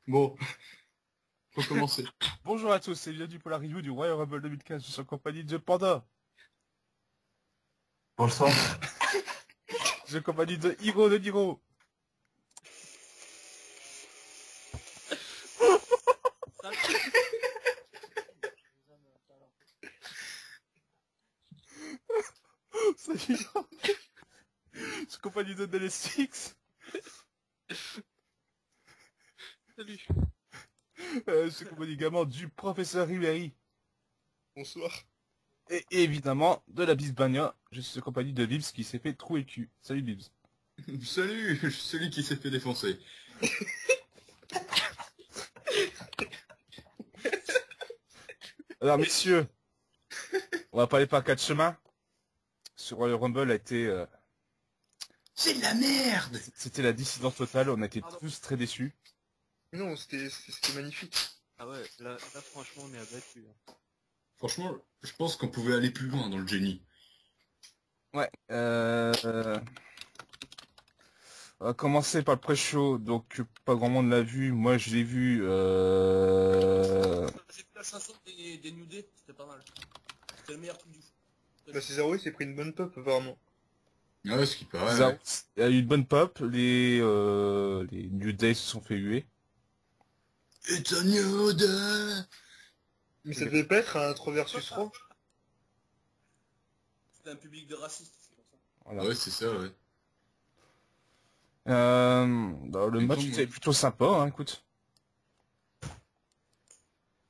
Bon, faut commencer. Bonjour à tous, c'est bienvenue pour la review du Royal Rumble 2015. Je suis en compagnie de Panda. Bonsoir. Je suis en compagnie de Hiro de Niro. Salut. Je suis en compagnie de Delestix. Salut. Je suis en compagnie également du professeur Ribéry. Bonsoir. Et évidemment de la Bisbania. Je suis en compagnie de Bibs qui s'est fait trouer le cul. Salut Bibs. Salut, je suis celui qui s'est fait défoncer. Alors messieurs, on va parler par quatre chemins. Ce Royal Rumble a été... C'est de la merde. C'était la dissidence totale, on a été tous très déçus. Non, c'était magnifique. Ah ouais, là franchement on est abattu. Franchement, je pense qu'on pouvait aller plus loin dans le génie. Ouais, on va commencer par le pré-show, donc pas grand monde l'a vu, moi je l'ai vu, J'ai vu la chanson des New Day, c'était pas mal. C'était le meilleur truc du foot. Bah Cesaro il s'est pris une bonne pop apparemment. Ouais, ce qui paraît. Cesaro, Ouais. il y a eu une bonne pop, les New Day se sont fait huer. It's a new day. Mais ça devait pas être un 3 versus 3. C'était un public de racistes, c'est pour ça. Voilà. Ouais, c'est ça, ouais. Bah, le Et match donc, était plutôt sympa, hein, écoute.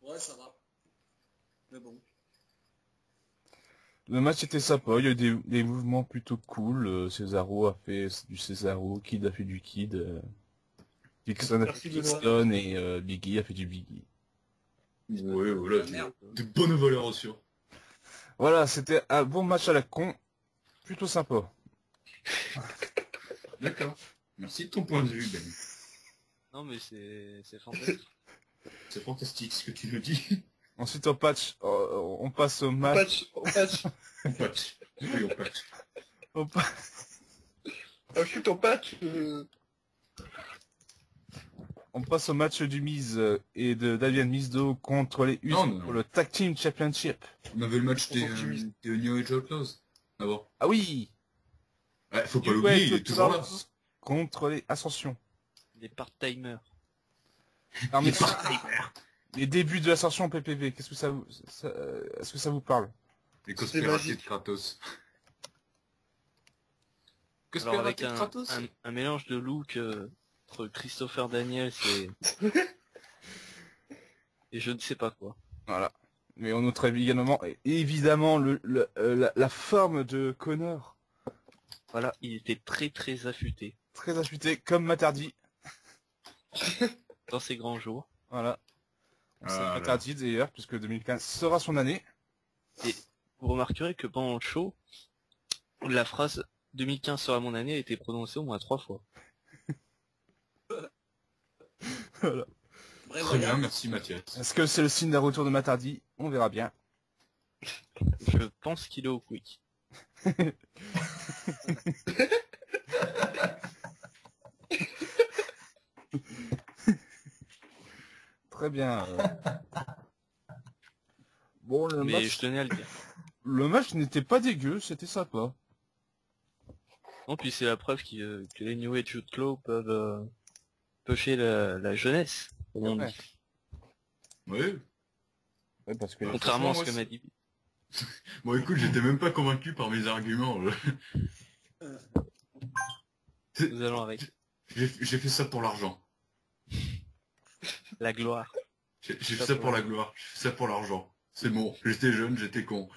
Ouais, ça va. Mais bon. Le match était sympa, il y a eu des mouvements plutôt cool, Cesaro a fait du Cesaro, Kid a fait du Kid, Kingston a fait Merci, du Benoît. Kingston et Biggie a fait du Biggie. Ouais, voilà, La merde. de bonnes valeurs sûres. Voilà, c'était un bon match à la con, plutôt sympa. D'accord. Merci de ton point de vue, Ben. Non mais c'est fantastique. C'est fantastique ce que tu nous dis. Ensuite, on passe au On match. patch. On patch. Oui, on patch. au pa- Ah shoot, on patch. On passe au match du Miz et de Damien Mizdo contre les Usos Non. pour le Tag Team Championship. On avait le match On s'en optimise. des New Age Outlaws. Ah bon. Ah oui, Ouais, faut pas New l'oublier, Age il est toujours là. Outlaws contre les Ascensions. Des part-timers. Alors, mais les débuts de l'Ascension en PPV, qu'est-ce que est-ce que ça vous parle? Les C'est conspiracies de magique. Kratos. Alors avec Conspiracies de Kratos. un mélange de look entre Christopher Daniels et je ne sais pas quoi. Voilà. Mais on noterait évidemment la forme de Connor. Voilà, il était très affûté Très affûté, comme Matardi. dans ses grands jours. Voilà. On sait Ah, Matardi d'ailleurs, puisque 2015 sera son année. Et vous remarquerez que pendant le show, la phrase 2015 sera mon année a été prononcée au moins 3 fois. Voilà. Bref, très bien, voilà. merci Mathias. Est-ce que c'est le signe d'un retour de Matardi? On verra bien. Je pense qu'il est au quick. Très bien. Bon, Mais je tenais à le dire. le match n'était pas dégueu, c'était sympa. Non, puis c'est la preuve que les New Age Outlaws peuvent pêcher la jeunesse, comme on Ouais. dit. Ouais. Ouais, parce que Contrairement à ce que franchement, m'a dit. Bon, écoute, j'étais même pas convaincu par mes arguments. Nous allons avec J'ai fait ça pour l'argent. la gloire. J'ai fait ça pour la gloire. J'ai fait ça pour l'argent. C'est bon. J'étais jeune, j'étais con.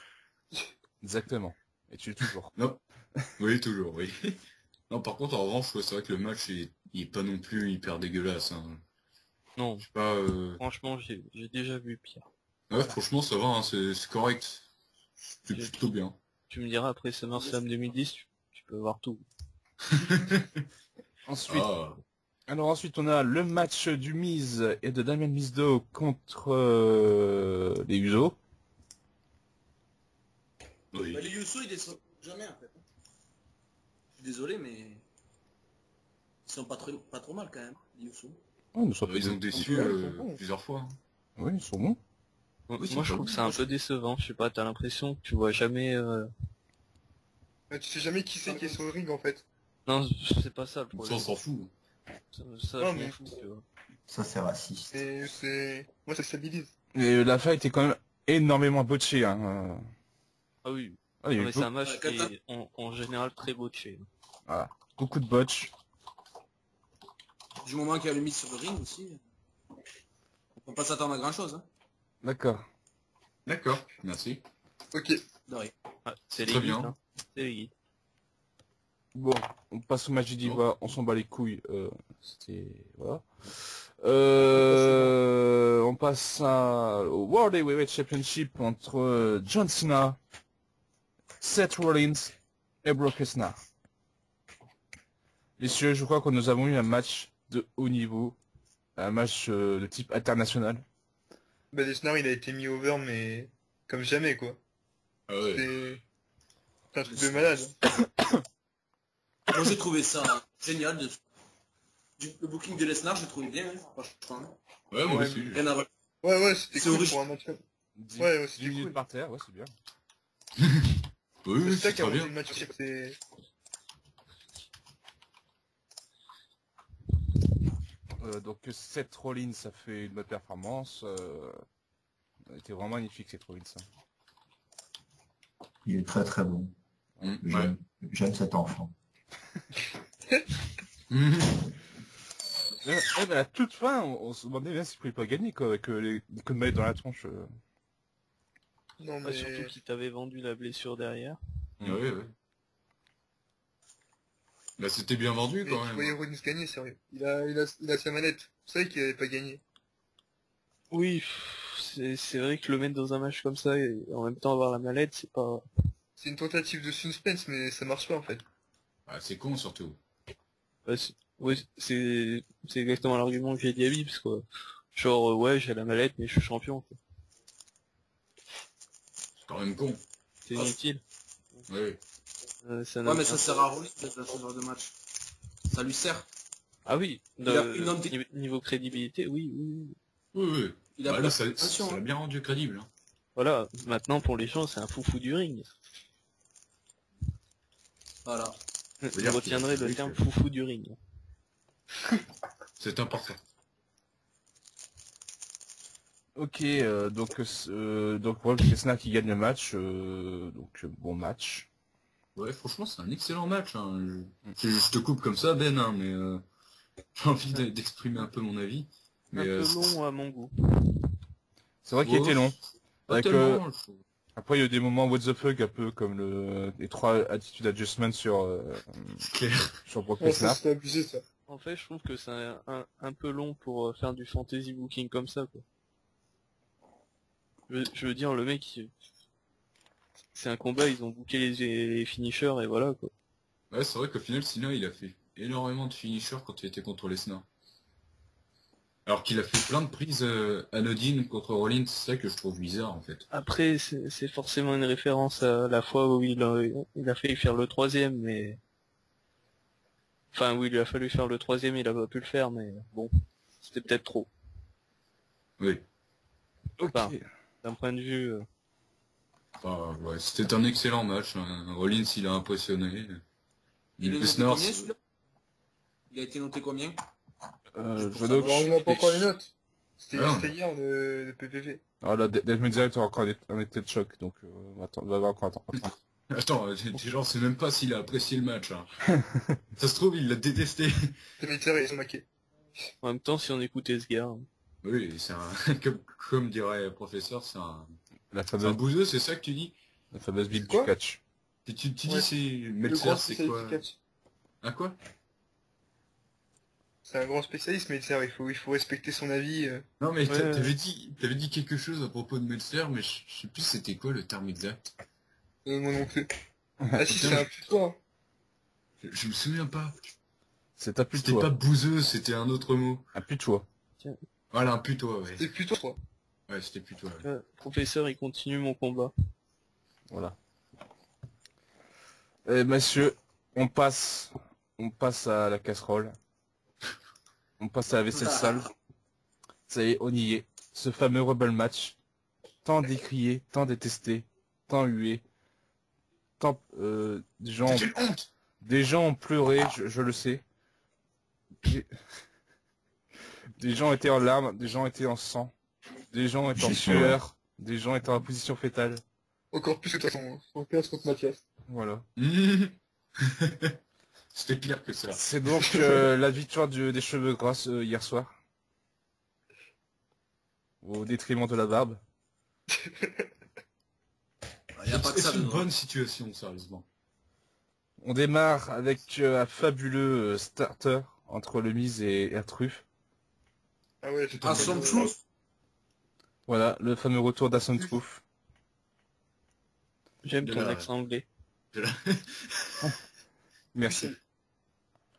exactement. Et tu es toujours. Non. Oui, toujours, oui. Non, par contre, en revanche, ouais, c'est vrai que le match, il est pas non plus hyper dégueulasse. Hein. Non, Je sais pas. franchement, j'ai déjà vu pire. Ouais, franchement, ça va. Hein, c'est correct. C'est Je- plutôt bien. Tu me diras, après SummerSlam 2010, tu peux voir tout. Ensuite, Ah. ensuite on a le match du Miz et de Damien Mizdo contre les Usos. Oui. Bah, les Yusso, ils descendent jamais, en fait. Je suis désolé, mais ils sont pas trop mal, quand même, les Yusso. Oh, nous sommes Ils ont déçu Ouais, ils sont bons. plusieurs fois. Hein. Oui, ils sont bons. Oui, c'est Moi je pas trouve bon, que c'est un moi, peu décevant, je sais pas, t'as l'impression que tu vois jamais... Tu sais jamais qui c'est qui est sur le ring en fait. Non, c'est pas ça le Ça, on problème. s'en fout. Ça Non, je m'en mais- fous, tu vois. Ça, c'est raciste. Et c'est... Moi ça stabilise. Et la fin était quand même énormément botchée. Hein. Ah oui, Ah, il y non a eu mais c'est un beaucoup, match qui est en général très botché. voilà, beaucoup de botch. Du moment qu'il y a le mise sur le ring aussi, on peut pas s'attendre à grand chose. Hein. D'accord. D'accord, merci. Ok. De rien. Ah, c'est Très les guides, bien. hein. C'est les guides. Bon, on passe au match du Diva, on s'en bat les couilles. C'était... Voilà. On passe au World Heavyweight Championship entre John Cena, Seth Rollins et Brock Lesnar. Messieurs, je crois que nous avons eu un match de haut niveau, un match de type international. Bah Lesnar il a été mis over mais... Comme jamais quoi. Ah ouais. C'est un truc de malade. Moi j'ai trouvé ça génial. Le booking de Lesnar, j'ai trouvé bien, hein, franchement. Ouais, moi Ouais, aussi. Rien à voir. Ouais c'était C'est cool original. pour un match comme... 10, Ouais, c'était 10 minutes cool. par terre, ouais, c'est bien. Oui, oui, C'est ça c'est qui a très rendu bien. le match, c'est... Donc Seth Rollins, ça fait une bonne performance. Il était vraiment magnifique Seth Rollins. Hein. Il est très très bon. Ouais. J'aime cet enfant. Mais à la toute fin, on se demandait bien s'il pouvait pas gagner quoi, avec les coups de maillot dans la tronche. Non Ouais, mais... surtout qu'il t'avait vendu la blessure derrière. Ouais, ouais. Là, c'était bien vendu Mais quand tu même. voyais Rollins gagner, sérieux. Il a sa manette. Vous savez qu'il avait pas gagné. Oui, c'est vrai que le mettre dans un match comme ça et en même temps avoir la mallette, c'est pas... C'est une tentative de suspense, mais ça marche pas en fait. Ah, c'est con surtout. Ouais, c'est exactement l'argument que j'ai dit à Bibbs, quoi. Genre, ouais, j'ai la mallette, mais je suis champion, quoi. C'est quand même con. C'est inutile. Ouais. Ça n'a Ouais, mais aucun ça sert à Rollins dans ce genre de match. Ça lui sert. Ah oui, Il a pris une autre- niveau crédibilité, oui, oui, oui. Oui, oui. Il a Bah, pris là, la ça pression, l'a hein. bien rendu crédible. Hein. Voilà, maintenant pour les gens, c'est un foufou du ring. Voilà. dire Je qu'il a retiendrai le prouvé terme que- foufou du ring. C'est important. Ok, donc Brock Lesnar qui gagne le match, donc bon match. Ouais, franchement, c'est un excellent match. Hein. Je te coupe comme ça, Ben, hein, mais j'ai envie d'exprimer un peu mon avis. Un Mais peu long à mon goût. C'est vrai qu'il était long. Pas Avec, tellement, je trouve. Après il y a eu des moments what the fuck un peu comme les 3 attitude adjustments sur C'est clair. sur Brock Ouais, ça Lesnar. c'était abusé ça. En fait, je trouve que c'est un peu long pour faire du fantasy booking comme ça, quoi. Je veux dire, le mec, c'est un combat, ils ont booké les finishers et voilà, quoi. Ouais, c'est vrai qu'au final, Cena, il a fait énormément de finishers quand il était contre Lesnar. Alors qu'il a fait plein de prises anodines contre Rollins, c'est ça que je trouve bizarre en fait. Après, c'est forcément une référence à la fois où il a failli faire le troisième, mais... Enfin, où il lui a fallu faire le troisième, il a pas pu le faire, mais bon, c'était peut-être trop. Oui. Ok. Enfin, d'un point de vue... Enfin, ouais, c'était un excellent match. Hein. Rollins, il a impressionné. Il est noté Lesnar, combien celui-là? Il a été noté combien? Je Alors, on n'a pas encore les notes. Ah. C'était hier le PPV. Ah là, Death Metal est encore en état de choc, donc on va encore attendre. Attends, déjà, on sait même pas s'il a apprécié le match. Hein. Ça se trouve, il l'a détesté. Les militaires ils sont maqués. En même temps, si on écoutait ce gars... Oui, c'est un... comme dirait le professeur, c'est un La c'est un fameuse, bouseux, c'est ça que tu dis? la fameuse Bible Quoi du catch. Tu dis Ouais. c'est... Le Meltzer, grand c'est spécialiste quoi? du catch. Un quoi? C'est un grand spécialiste, mais il faut respecter son avis. Non mais Ouais. t'avais dit quelque chose à propos de Meltzer, mais je sais plus c'était quoi le terme exact. Moi non plus. Ah si, Putain, c'est un putois. je me souviens pas. C'est un C'était pas putois. bouseux, c'était un autre mot. Un putois. Voilà, un putois, ouais. C'est putois, je crois. Ouais, c'était putois. Ouais. Professeur, il continue mon combat. Voilà. Messieurs, on passe à la casserole. On passe à la vaisselle sale. Ça y est, on y est. Ce fameux Rumble match. Tant décrié, tant détesté, tant hué. Tant C'est une honte. des gens ont pleuré, je le sais. Des, des gens étaient en larmes, des gens étaient en sang, des gens étaient en J'ai sueur, des gens étaient en position fétale. Encore plus que de toute façon, son père contre Mathias. Voilà. C'était pire que ça. C'est donc la victoire des cheveux gras hier soir. Au détriment de la barbe. Il n'y a pas que ça C'est une dedans. bonne situation, sérieusement. On démarre avec un fabuleux starter entre le Miz et R-Truth. Ah ouais, c'est Ah, son Truth. Voilà, le fameux retour d'Asson Truth. J'aime De ton là, accent anglais. Merci.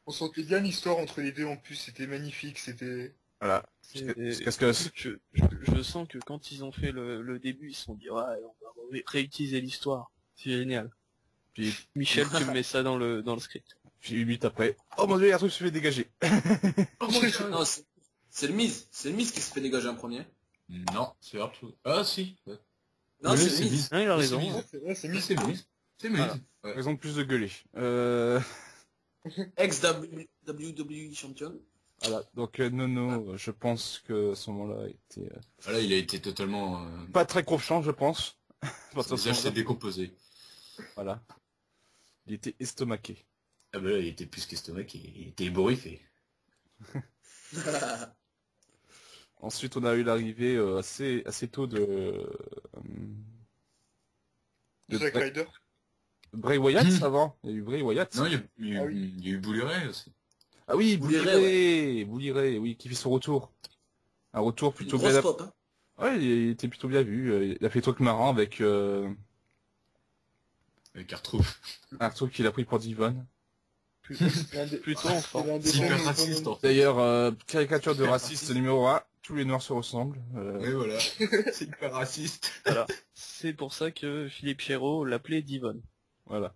On sentait bien l'histoire entre les deux en plus, c'était magnifique, c'était... Voilà. Jusqu'à ce que... Je sens que quand ils ont fait le début, ils se sont dit ouais, on va réutiliser l'histoire. C'est génial. Puis, Michel, tu me mets ça dans le script. puis 8 minutes après, oh mon dieu, R-Truth se fait dégager. Oh mon Dieu. Non, c'est le Miz. C'est le Miz qui se fait dégager en premier. Non, c'est R-Truth. Ah si. Ouais. Non, Oui, c'est le Miz. Miz. Non, il a Oui, raison. c'est Miz. C'est vrai, c'est Oui, mis. c'est Miz. C'est Miz. Voilà. Ouais. Raison de plus de gueuler. Ex-WWE champion. Voilà, donc Nono, je pense que à ce moment-là était Ah, là, il a été totalement... pas très confiant, je pense. À partir Son de ce visage s'est moment-là. décomposé. Voilà. Il était estomaqué. Ah bah là, il était plus qu'estomaqué. Il était ébouriffé. Ensuite, on a eu l'arrivée assez tôt de Zack Ryder. Bray Wyatt avant. Il y a eu Bray Wyatt. Non, il y a Ah oui. il y a eu Bouliret aussi. Ah oui, Bouliret, Bouliret, oui, qui fait son retour. Un retour Une plutôt grosse bien. pop, hein. Ouais, il était plutôt bien vu. Il a fait truc marrant avec Avec R-Truth. un truc qu'il a pris pour Divon. Plutôt en forme. C'est hyper raciste, en fait. D'ailleurs, caricature de raciste numéro 1, tous les noirs se ressemblent. Oui, voilà. C'est hyper raciste. Voilà. C'est pour ça que Philippe Chéreau l'appelait Divon. Voilà.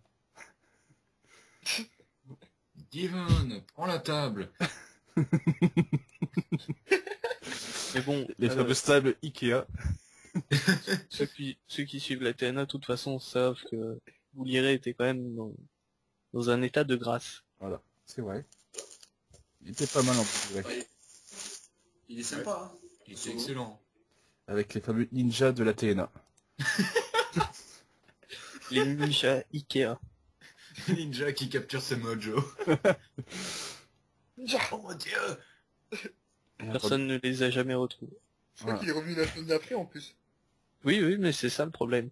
Divon, prends la table. Mais bon, Les fameuses tables Ikea. ceux qui suivent la TNA, de toute façon, savent que Bouliret était quand même dans un état de grâce. Voilà, c'est vrai. Il était pas mal en plus, ouais. Ouais. Il est sympa, hein. Il était excellent. Avec les fameux ninjas de la TNA. Les ninjas Ikea. Ninja qui capture ses mojo. Oh mon dieu. Personne ne les a jamais retrouvés. Je crois qu'il est revenu la semaine d'après en plus. Oui, oui, mais c'est ça le problème.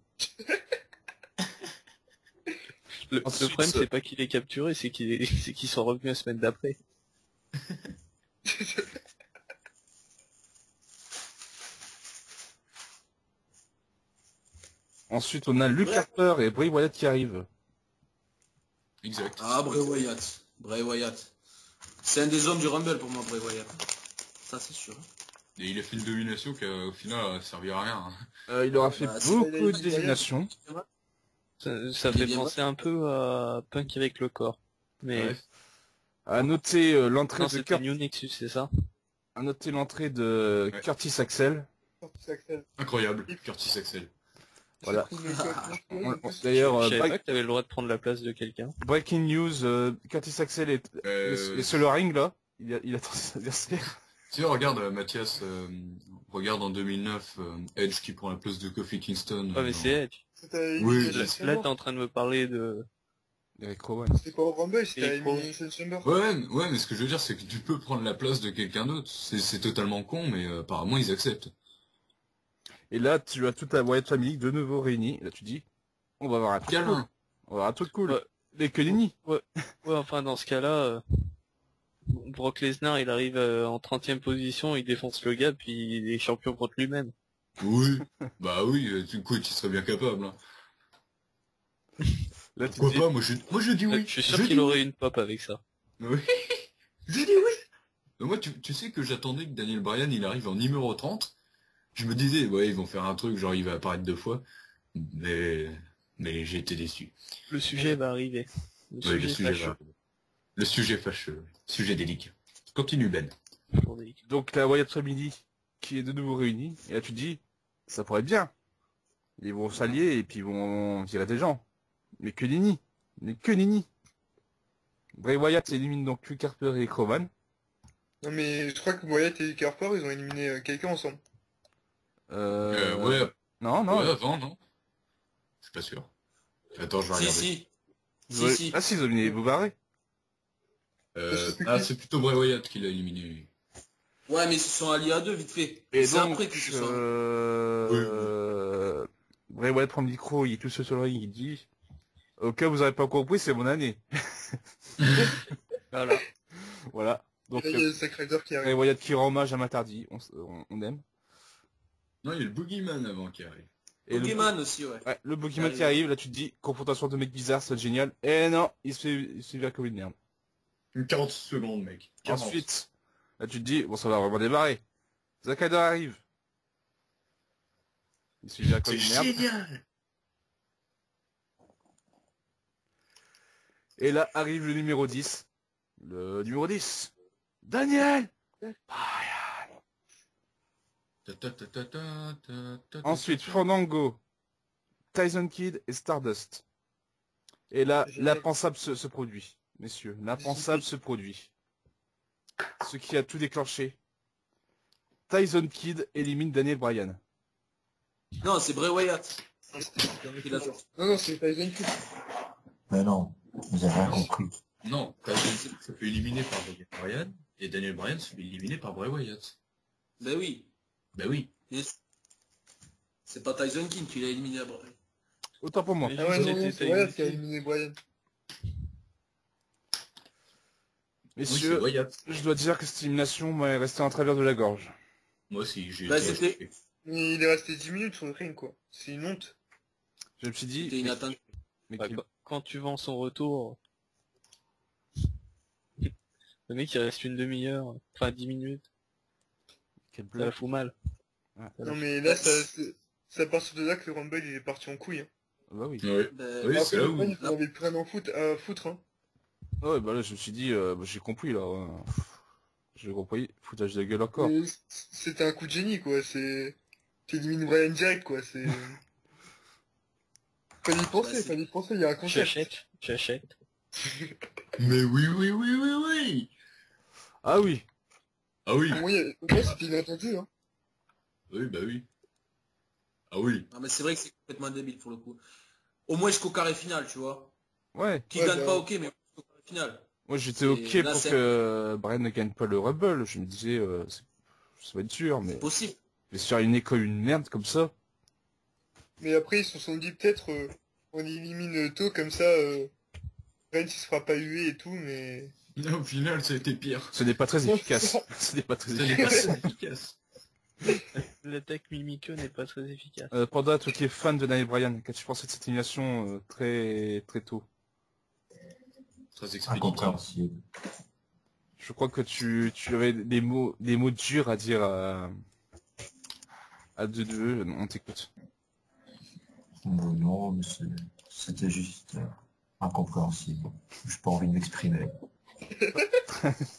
Le Ensuite, problème, c'est pas qu'il est capturé, c'est qu'ils sont revenus la semaine d'après. Ensuite, on a Luke Harper et Bray Wyatt qui arrivent. Exact. Ah, Bray Wyatt. Bray Wyatt. C'est un des hommes du Rumble pour moi, Bray Wyatt. Ça, c'est sûr. Et il a fait une domination qui au final a servi à rien. Hein. Il aura fait Bah, c'est beaucoup pas de désignations. Ça Il fait est bien penser un peu à Punk avec le corps. Mais Ouais. À noter l'entrée non, de c'était New Nexus, c'est ça? à noter l'entrée de Ouais. Curtis Axel. Curtis Axel. Incroyable, Curtis Axel. Voilà. J'ai trouvé D'ailleurs, Je savais pas que t'avais le droit de prendre la place de quelqu'un. breaking news, Curtis Axel est sur le ring là. Il attend ses adversaires. Tu sais, regarde Mathias, regarde en 2009 Edge qui prend la place de Kofi Kingston. Ouais, mais dans- c'est Edge. C'était Oui, Elimination Là, Chamber. t'es en train de me parler de... Avec Rowan. C'était pas au Rumble, c'était à Eric Rowan. Elimination Chamber. Ouais, mais ce que je veux dire, c'est que tu peux prendre la place de quelqu'un d'autre. C'est totalement con, mais apparemment ils acceptent. Et là, tu as toute la Wyatt Family de nouveau réunie. Et là, tu dis, on va avoir un truc cool. Câlin. On va avoir un truc cool. Ouais. Les Kelini. Ouais, enfin, dans ce cas-là, Brock Lesnar, il arrive en 30e position, il défonce le gars, puis il est champion contre lui-même. Oui, bah oui, du coup tu serais bien capable. Hein. Là, tu Pourquoi dis, pas, moi je dis oui. Je suis sûr Je qu'il dis aurait oui. une pop avec ça. Oui. Je dis oui. Mais moi, tu sais que j'attendais que Daniel Bryan il arrive en numéro 30. Je me disais, ouais, ils vont faire un truc, genre il va apparaître 2 fois. Mais j'ai été déçu. Le sujet va arriver. Ouais, le sujet fâcheux. va. Le sujet fâcheux. Sujet délicat. Continue, Ben. pour des... Donc la Wyatt Family qui est de nouveau réunie, et là tu te dis, ça pourrait être bien. Ils vont s'allier et puis ils vont tirer des gens. Mais que nenni. Mais que nenni. Bray Wyatt élimine donc Luke Harper et Crowan. Non mais je crois que Wyatt et Harper, ils ont éliminé quelqu'un ensemble. Ouais, Non, non. ouais, avant, non? Je suis pas sûr. Attends, je vais Si, regarder. si. Ouais. Si. Ah si, ils ont éliminé Bouvaré. C'est plutôt Bray Wyatt qui l'a éliminé. Ouais, mais ils se sont alliés à deux, vite fait. Et C'est donc, après qu'ils se sont... Bray Wyatt prend le micro, il est tout seul sur le ring, il dit, au cas où vous n'avez pas compris, c'est mon année. Voilà. Voilà. Donc, Et là, il y a le Zack Ryder qui Bray arrive. Wyatt qui rend hommage à Matardi, on aime. Non, il y a le Boogeyman avant qui arrive. Et le, Pokémon aussi, ouais. ouais, le Boogeyman qui Arrive. arrive, là tu te dis, confrontation de mecs bizarres, ça va être génial. Et non, il se fait virer comme une merde. Une 40 secondes, mec. 40. Ensuite, là tu te dis, bon ça va vraiment démarrer. Zack Ryder arrive. Il se fait virer comme C'est une merde. génial! Et là arrive le numéro 10. Le numéro 10. Daniel Bryan. Ensuite, Fandango, Tyson Kidd et Stardust. Et là, l'impensable se produit, messieurs. L'impensable se produit. Ce qui a tout déclenché. Tyson Kidd élimine Daniel Bryan. Non, c'est Bray Wyatt. Il a- Non, c'est Tyson Kidd. Mais non, vous avez rien compris. Non, Tyson se fait éliminer par Daniel Bryan, et Daniel Bryan se fait éliminer par Bray Wyatt. Ben oui. Bah oui. Bien sûr. C'est pas Tyson King qui l'a éliminé à Bray. Autant pour moi. Mais Ah ouais, non, c'était non, c'est Tyson Wyatt qui a Kidd. éliminé Bryan. Oui, c'est Messieurs, Wyatt. je dois dire que cette élimination m'est restée en travers de la gorge. Moi aussi, j'ai Bah, été c'était- acheté. Mais il est resté 10 minutes sur le ring, quoi. C'est une honte. Je me suis dit, C'était inattendu. mais Bah, quel- quand tu vends son retour, le mec il reste une demi-heure, enfin 10 minutes, quel ça la blague. fout mal. Non mais là, c'est à partir de là que le Rumble, il est parti en couille. Hein. Bah oui. Ouais. Ben, Oui, Après, c'est là le où... Rumble, il n'en avait plus rien à foutre. Hein. Ouais, bah là, je me suis dit, bah, j'ai compris, là. Ouais. J'ai compris, foutage de gueule encore. Mais c'était un coup de génie, quoi. T'élimines Bryan direct, quoi. Fallait y penser, c'est- il y a un Tu concept. achètes, tu achètes. Mais oui, oui, oui, oui, oui. Ah oui. Ah oui. Pour moi, c'était inattendu, hein. Oui, bah oui. Ah oui. Ah, mais c'est vrai que c'est complètement débile pour le coup. Au moins jusqu'au carré final, tu vois. Ouais. Qui Ouais, gagne bah, pas, ok, mais jusqu'au carré final. Moi, j'étais C'est- ok là, pour c'est- que Bryan ne gagne pas le Rumble. Je me disais, ça va être dur, mais... C'est possible. Mais sur une école, une merde comme ça. Mais après, ils se sont dit, peut-être, on élimine tôt, comme ça, Bryan, il se fera pas huer et tout, mais... Au final, ça a été pire. Ce n'est pas très Ouais, efficace. c'est Ce n'est pas très Ça n'est efficace. pas si efficace. L'attaque Mimikyo n'est pas très efficace. Panda, toi qui es fan de Daniel Bryan, qu'as-tu pensé de cette élimination très très tôt? Très expéditif. Incompréhensible. Je crois que tu avais des mots durs à dire à deux, on t'écoute. Non, mais c'était juste incompréhensible. J'ai pas envie de m'exprimer.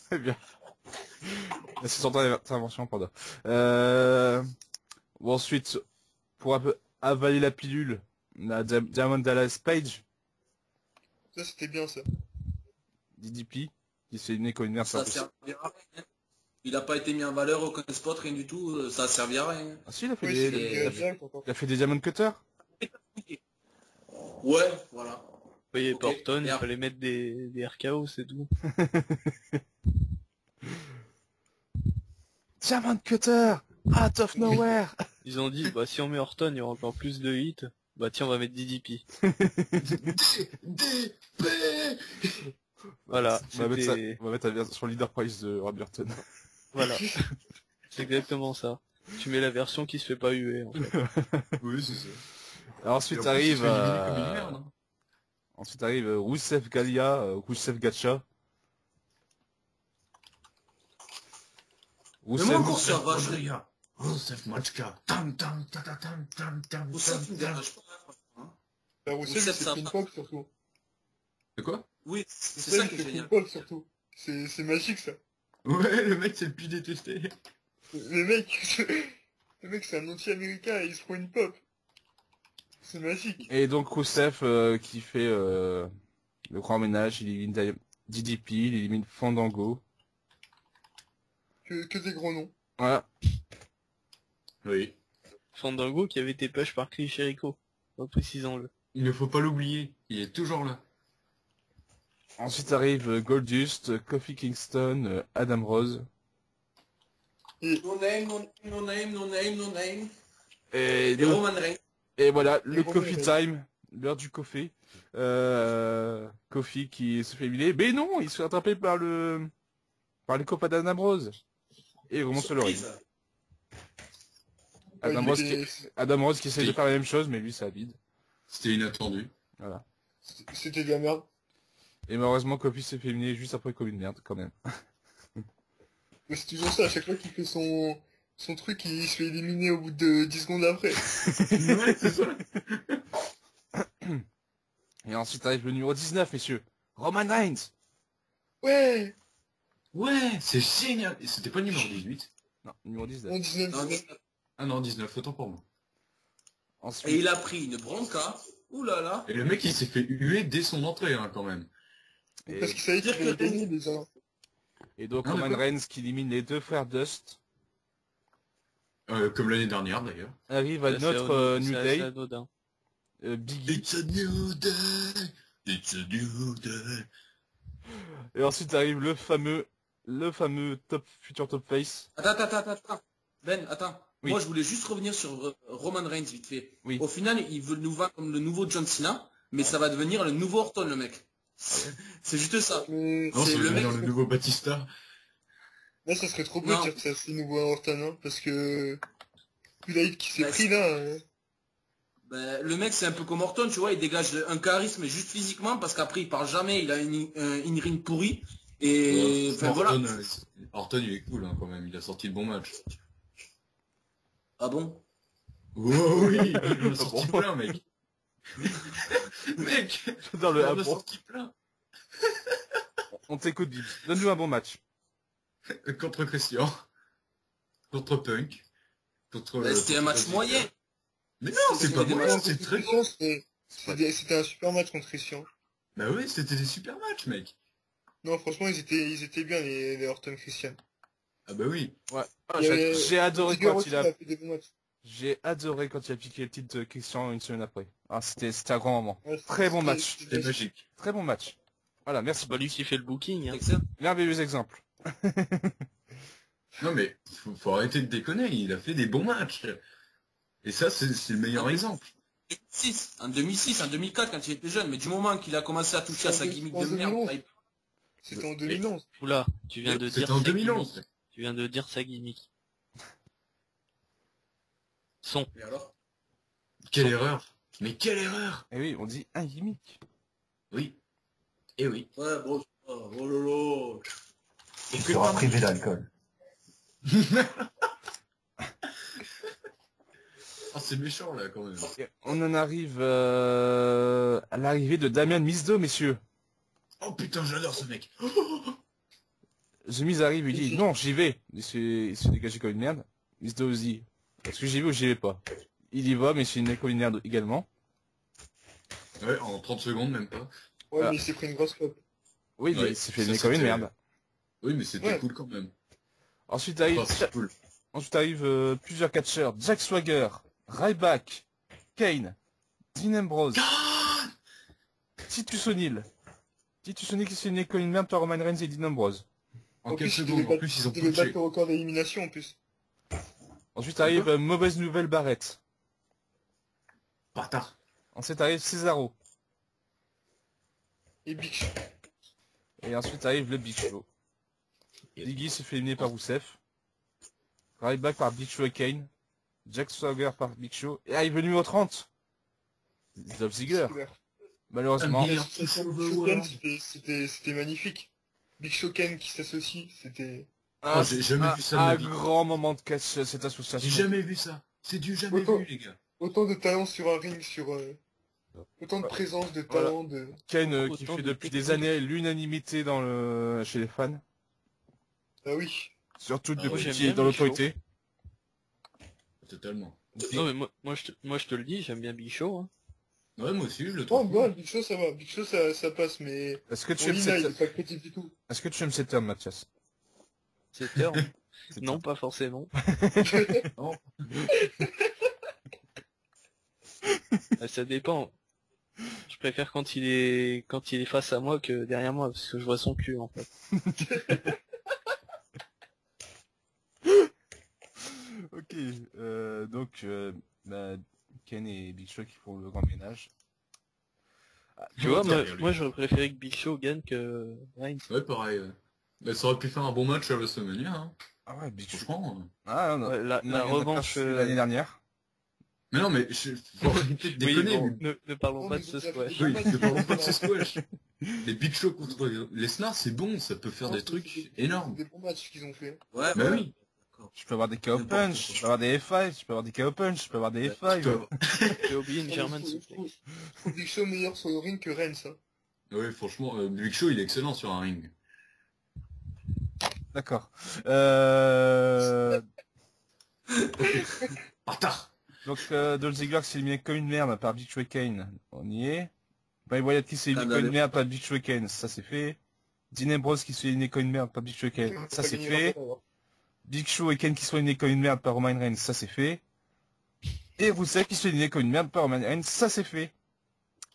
Très bien. Merci sur ton intervention, Panda. Bon, ensuite, pour un peu avaler la pilule, on a Diamond Dallas Page, Ça, c'était bien, ça. DDP, qui s'est éliminé comme une merde. Ça servira à rien. Il a pas été mis en valeur, aucun spot, rien du tout. Ça a servi à rien. Ah si, il a fait Oui, des, c'est il a fait, direct, encore. il a fait des Diamond Cutter. Ouais, voilà. Vous voyez, Ok, Porton, il merde. fallait mettre des RKO, c'est tout. Diamond Cutter, out of nowhere. Ils ont dit, bah si on met Orton, il y aura encore plus de hits. Bah tiens, on va mettre DDP. Voilà, On va mettre ça, c'était... on va mettre la version leader price de Rob Burton. Voilà. C'est exactement ça. Tu mets la version qui se fait pas huer, en fait. Oui, c'est ça. Alors ensuite Et en plus, il se arrive, fait éliminer comme une merde, hein. ensuite arrive Rusev Galia, Rusev Gacha. Mais moi Rusev, encore ça va, je l'ai. Rusev Machka. Tam tam ta ta tam tam tam Pour ça, tam tu me tam. déranges pas. Hein. Bah, Rusev, Rusev, c'est ça pris une va. pop, surtout. C'est quoi? Oui, c'est Rusev, ça il qui est fait pris une génial. pop, surtout. C'est magique, ça. Ouais, le mec c'est le plus détesté. Le mec, le mec c'est un anti-américain et il se prend une pop. C'est magique. Et donc Rousseff qui fait le grand ménage, il élimine DDP, il élimine Fandango. Que des gros noms. Voilà. Oui. Fandango qui avait été push par Chris Jericho. Précisons-le. Il ne faut pas l'oublier, il est toujours là. Ensuite arrive Goldust, Kofi Kingston, Adam Rose. No name, no name, no name, no name. Et, Et Roman Reigns. et voilà, le Roman Kofi Reigns. time, l'heure du Kofi. Kofi qui se fait éliminer. Mais non, il se fait attraper par les copains d'Adam Rose. Et il remonte sur le ring. Surprise. Adam Rose qui essaie de faire la même chose, mais lui ça vide. C'était inattendu. Voilà. C'était de la merde. Et malheureusement, Kofi s'est fait éliminer juste après comme une merde, quand même. Mais c'est toujours ça, à chaque fois qu'il fait son truc, il se fait éliminer au bout de 10 secondes après. Ouais, c'est ça. Et ensuite arrive le numéro 19, messieurs. Roman Reigns. Ouais. Ouais, c'est génial. Et c'était pas le numéro 18. Non, numéro 19. En 19, Non, Ah non, 19, autant pour moi. Ensuite, et il a pris une bronca. Ouh là là. Et le mec il s'est fait huer dès son entrée hein, quand même. et, parce qu'il savait qu'il allait gagner déjà. et donc Ah, Roman d'accord. Reigns qui élimine les deux frères Dust. Comme l'année dernière d'ailleurs. Arrive à Ça, notre c'est New assez Day, anodin. Biggie. It's a new day. It's a new day. Et ensuite arrive le fameux futur top face. Attends. Ben, attends. Oui. Moi, je voulais juste revenir sur Roman Reigns, vite fait. Oui. Au final, il veut nous vendre comme le nouveau John Cena, mais ça va devenir le nouveau Orton, le mec. C'est juste ça. Mais Non, C'est c'est le mec- le nouveau Batista. là, ça serait trop beau Non. de dire que c'est nouveau à Orton, hein, parce que vu la hit qui s'est Bah, pris là, Ben, le mec, c'est un peu comme Orton, tu vois, il dégage un charisme juste physiquement, parce qu'après, il parle jamais, il a une ring pourrie. Et, enfin, voilà. Orton il est cool hein, quand même, il a sorti le bon match. Ah bon? Oh oui, il en a Ah sorti bon plein mec. Mec, Dans il le en a bon. sorti plein. On t'écoute, Bibbs. Donne-nous un bon match. Contre Christian. Contre Punk. Contre... Ben, c'était un match moyen. Mais non, c'est pas des moyen, matchs c'est très Christian, bon. c'était un super match contre Christian. Bah oui, c'était des super matchs mec. Non, franchement, ils étaient bien les Orton Christian. Ah bah oui. Ouais. Ah, Il y avait- j'ai adoré Ziggler quand aussi, il a fait des bons matchs. J'ai adoré quand il a piqué le titre de Christian une semaine après. Ah, c'était un grand moment. Ouais, Très bon match. C'était magique. Très bon match. Voilà, merci. C'est pas lui qui fait le booking. Hein. Excellent. Merveilleux exemple. Non mais, faut arrêter de déconner, il a fait des bons matchs. Et ça, c'est le meilleur exemple. 2006, en 2004, quand il était jeune, mais du moment qu'il a commencé à toucher à sa gimmick de merde, 2011. ça, C'était en 2011. Oula, tu viens de dire C'était en sa 2011. gimmick. Tu viens de dire sa gimmick. Son. et alors? Quelle erreur. Mais quelle erreur. Et oui, on dit un gimmick. Oui. Et oui. Ouais, bon, oh lolo. Et Il que sera par- privé d'alcool. Ah, c'est méchant là quand même. Et on en arrive à l'arrivée de Damien Mizdo, messieurs. Oh putain, j'adore ce mec. The Miz arrive, il dit non, j'y vais. Il se dégage comme une merde. Mizdo dit est-ce que j'y vais ou j'y vais pas. Il y va, mais c'est une comme une merde également. Ouais, en 30 secondes même pas. Ouais, Ah. mais il s'est pris une grosse clope. Oui, mais Ouais, il s'est fait ça, comme une c'était- merde. Oui, mais c'était Ouais. cool quand même. Ensuite arrive, Enfin, c'est cool. plusieurs catcheurs. Jack Swagger, Ryback, Kane, Dean Ambrose, Titus O'Neil. Titus O'Neil qui s'est né comme une merde par Roman Reigns et Dean Ambrose. En En quelques plus, il secondes, devait en plus ils ont Il devait battre putché. le record d'élimination en plus. Ensuite arrive Mauvaise Nouvelle Barrett. Bâtard. Ensuite arrive Cesaro. Et Big Show. Et ensuite arrive le Big Show. Biggie se fait éliminer par Rousseff. Ryback par Big Show et Kane. Jack Swagger par Big Show. Et arrive le numéro 30. Dolph Ziggler. Malheureusement. Ah, Big Show Ken, c'était magnifique. Big Show Ken qui s'associe, c'était... Oh, j'ai jamais vu ça de ma un vie. grand moment de catch, cette J'ai association. jamais vu ça. C'est du jamais Autant- vu les gars. Autant de talent sur un ring, autant de présence, de talent, de... Kane qui Autant fait de depuis des technique. années l'unanimité chez les fans. Ah oui. Surtout Ah, depuis moi, j'aime qu'il est bien dans Big Show. l'autorité. Totalement. Non mais moi je te le dis, j'aime bien Big Show. Hein. Ouais, moi aussi, je le Oh, trouve. bon, Big Show, ça va. Big Show, ça passe, mais... Est-ce que tu Bon, aimes Lina, il cette... est pas critique du tout. Est-ce que tu aimes cette terme, Mathias? C'est turn. C'est Non, pas forcément. Non. Ça dépend. Je préfère quand il est face à moi que derrière moi, parce que je vois son cul en fait. Ok, donc bah, Ken et Big Show qui font le grand ménage. Tu vois, derrière lui. moi j'aurais préféré que Big Show gagne que Reigns. Ouais, pareil. Bah, ça aurait pu faire un bon match à WrestleMania, hein. Ah ouais, Big Show. Franchement. Ah non, Ouais, la il y en a revanche, pas eu l'année dernière. Mais non, mais faut arrêter de Oui, déconner. bon, ne parlons Non, pas mais de ce vous avez squash. des Oui, matchs, ne parlons pas de c'est ce squash. Les Big Show contre Lesnar, c'est bon, ça peut faire Non, des c'est trucs des- énormes. C'est des bons matchs qu'ils ont fait. Ouais, Bah ouais. oui. D'accord. Je peux avoir des KO N'importe punch, quoi. je peux avoir des F5, je peux avoir des KO punch, je peux avoir des F5. J'ai oublié une Non, mais German je trouve- suplex. Je trouve Big Show meilleur sur le ring que Reigns, hein. Ouais, franchement, Big Show, il est excellent sur un ring. D'accord. Bâtard. Donc Dolph Ziggler s'est éliminé comme une merde par Big Show et Kane. On y est. Bray Wyatt qui s'est éliminé comme une merde par Big Show et Kane. Ça c'est fait. Dean Ambrose qui s'est éliminé comme une merde par Big Show et Kane. Ça c'est fait. Big Show et Kane qui sont éliminés comme une merde par Roman Reigns. Ça c'est fait. Et Rusev qui sont éliminés comme une merde par Roman Reigns. Ça c'est fait.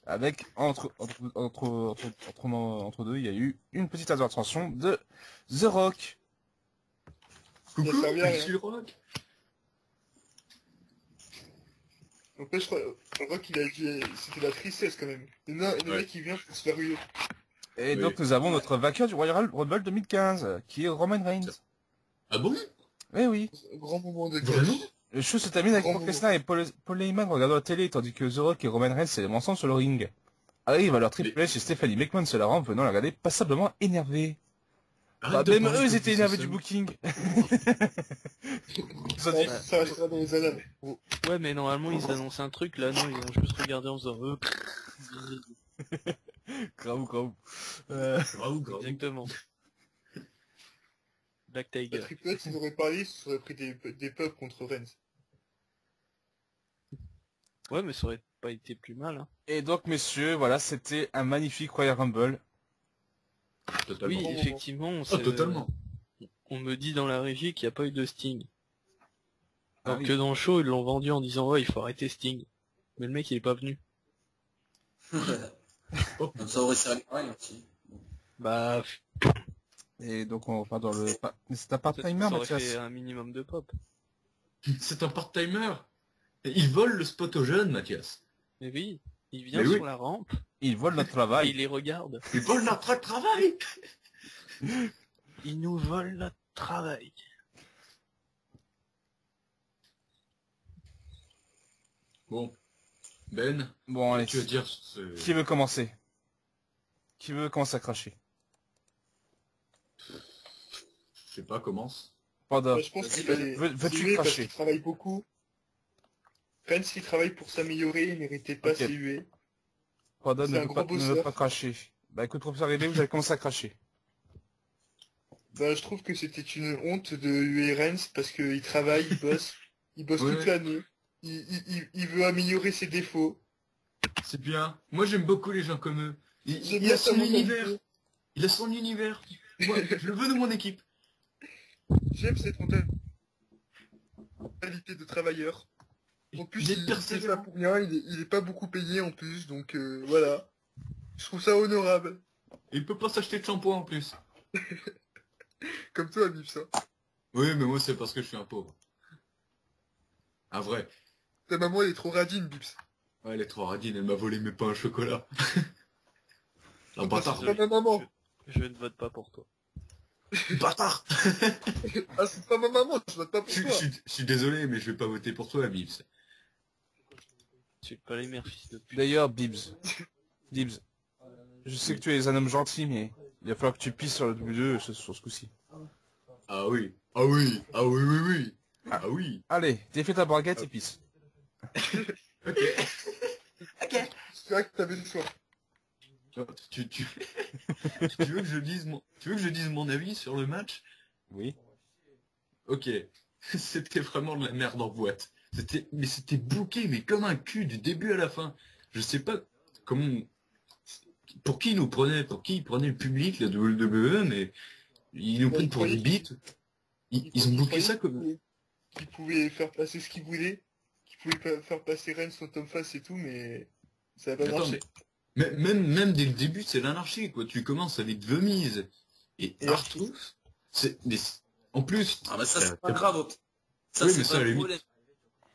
Avec entre deux, il y a eu une petite intervention de The Rock. Coucou, Ça servait à rien. Monsieur Rock. Donc là, je crois qu'il a dit, c'était la tristesse quand même. Le Ouais. mec qui vient pour se faire huer. Et Oui. donc nous avons notre vainqueur du Royal Rumble 2015, qui est Roman Reigns. Ah bon? Eh oui. Grand moment de Vraiment? catch. Le show se termine avec Grand Brock moment. Lesnar et Paul Heyman regardant la télé, tandis que The Rock et Roman Reigns s'élèvent ensemble sur le ring. Arrive alors Triple H et Stephanie McMahon se la rendent, venant la regarder passablement énervés. Arrête Bah, de même parler eux, comme ils étaient si énervés c'est du ça. booking. Ça restera dans les annales. Ouais, mais normalement ils annoncent un truc là, non, ils ont juste regardé en faisant Grave. Bravo, bravo. exactement. Black La Tiger. Triple H, s'ils auraient parlé, ils se seraient pris des pubs contre Reigns. Ouais, mais ça aurait pas été plus mal. Hein. Et donc, messieurs, voilà, c'était un magnifique Royal Rumble. Totalement. Oui, effectivement, Ah, totalement. on me dit dans la régie qu'il n'y a pas eu de Sting. Ah Alors oui. que dans le show, ils l'ont vendu en disant ouais, il faut arrêter Sting. Mais le mec, il est pas venu. Donc ça aurait servi à rien aussi. Bah, Et donc, on repart dans le... Mais c'est un ça part-timer, aurait fait Mathias. un minimum de pop. C'est un part-timer. Il vole le spot aux jeunes, Mathias. Mais oui, il vient Mais oui. sur la rampe Il vole notre et travail. il les regarde. Il vole notre travail. Il nous vole notre travail. Bon. Ben, Bon, allez. tu veux dire ce... Qui veut commencer? Qui veut commencer à cracher? Je sais pas, commence. Panda. Bah, je pense qu'il fallait Veux-tu huer parce cracher? qu'il travaille beaucoup. Reigns, il travaille pour s'améliorer, il méritait pas Ok. ses huées. Panda C'est ne un veut gros pas, ne veut bosseur. pas cracher. Bah écoute, professeur Rivet, vous allez commencer à cracher. Bah, je trouve que c'était une honte de huer Reigns parce qu'il travaille, il bosse Ouais. toute l'année. Il veut améliorer ses défauts. C'est bien. Moi, j'aime beaucoup les gens comme eux. J'aime Il bien a sa son mentalité. univers. Il a son univers. Moi, je le veux de mon équipe. J'aime cette mentalité de travailleur. En plus, Il est il fait ça persévérant. pour rien, il est pas beaucoup payé en plus, donc voilà. Je trouve ça honorable. Il peut pas s'acheter de shampoing en plus. Comme toi, Bip, ça. Oui, mais moi, c'est parce que je suis un pauvre. Un vrai. Ta maman, elle est trop radine, Bips. Ouais, elle est trop radine, elle m'a volé mes pains au chocolat. Un bâtard. C'est pas ma maman. Je ne vote pas pour toi. Bâtard. Ah, c'est pas ma maman, je vote pas pour toi. Je suis désolé, mais je vais pas voter pour toi, Bips. Tu pas les mères, fils de pute. D'ailleurs, Bibbs. Bibbs. Je sais que tu es un homme gentil, mais il va falloir que tu pisses sur le W2 sur ce coup-ci. Ah oui. Ah oui. Ah oui, oui, oui. Ah oui. Allez, défais ta braguette et pisse. Ok. Ok. C'est vrai que t'avais le choix. Tu veux que je dise mon avis sur le match? Oui. Ok. C'était vraiment de la merde en boîte. C'était bouqué, mais comme un cul du début à la fin. Je sais pas comment, pour qui ils prenaient le public, la WWE, mais ils nous Bah, prennent pour des bites. Ils ont bouqué ça comme... qu'ils pouvaient faire passer ce qu'ils voulaient, qu'ils pouvaient faire passer Reigns sans Tom Face et tout, mais ça n'a pas Attends, marché. même dès le début, c'est l'anarchie, quoi. Tu commences avec The Miz et Et Arthur. En plus, Ah bah ça c'est pas grave. Ça oui, mais c'est ça, pas à la le limite. problème.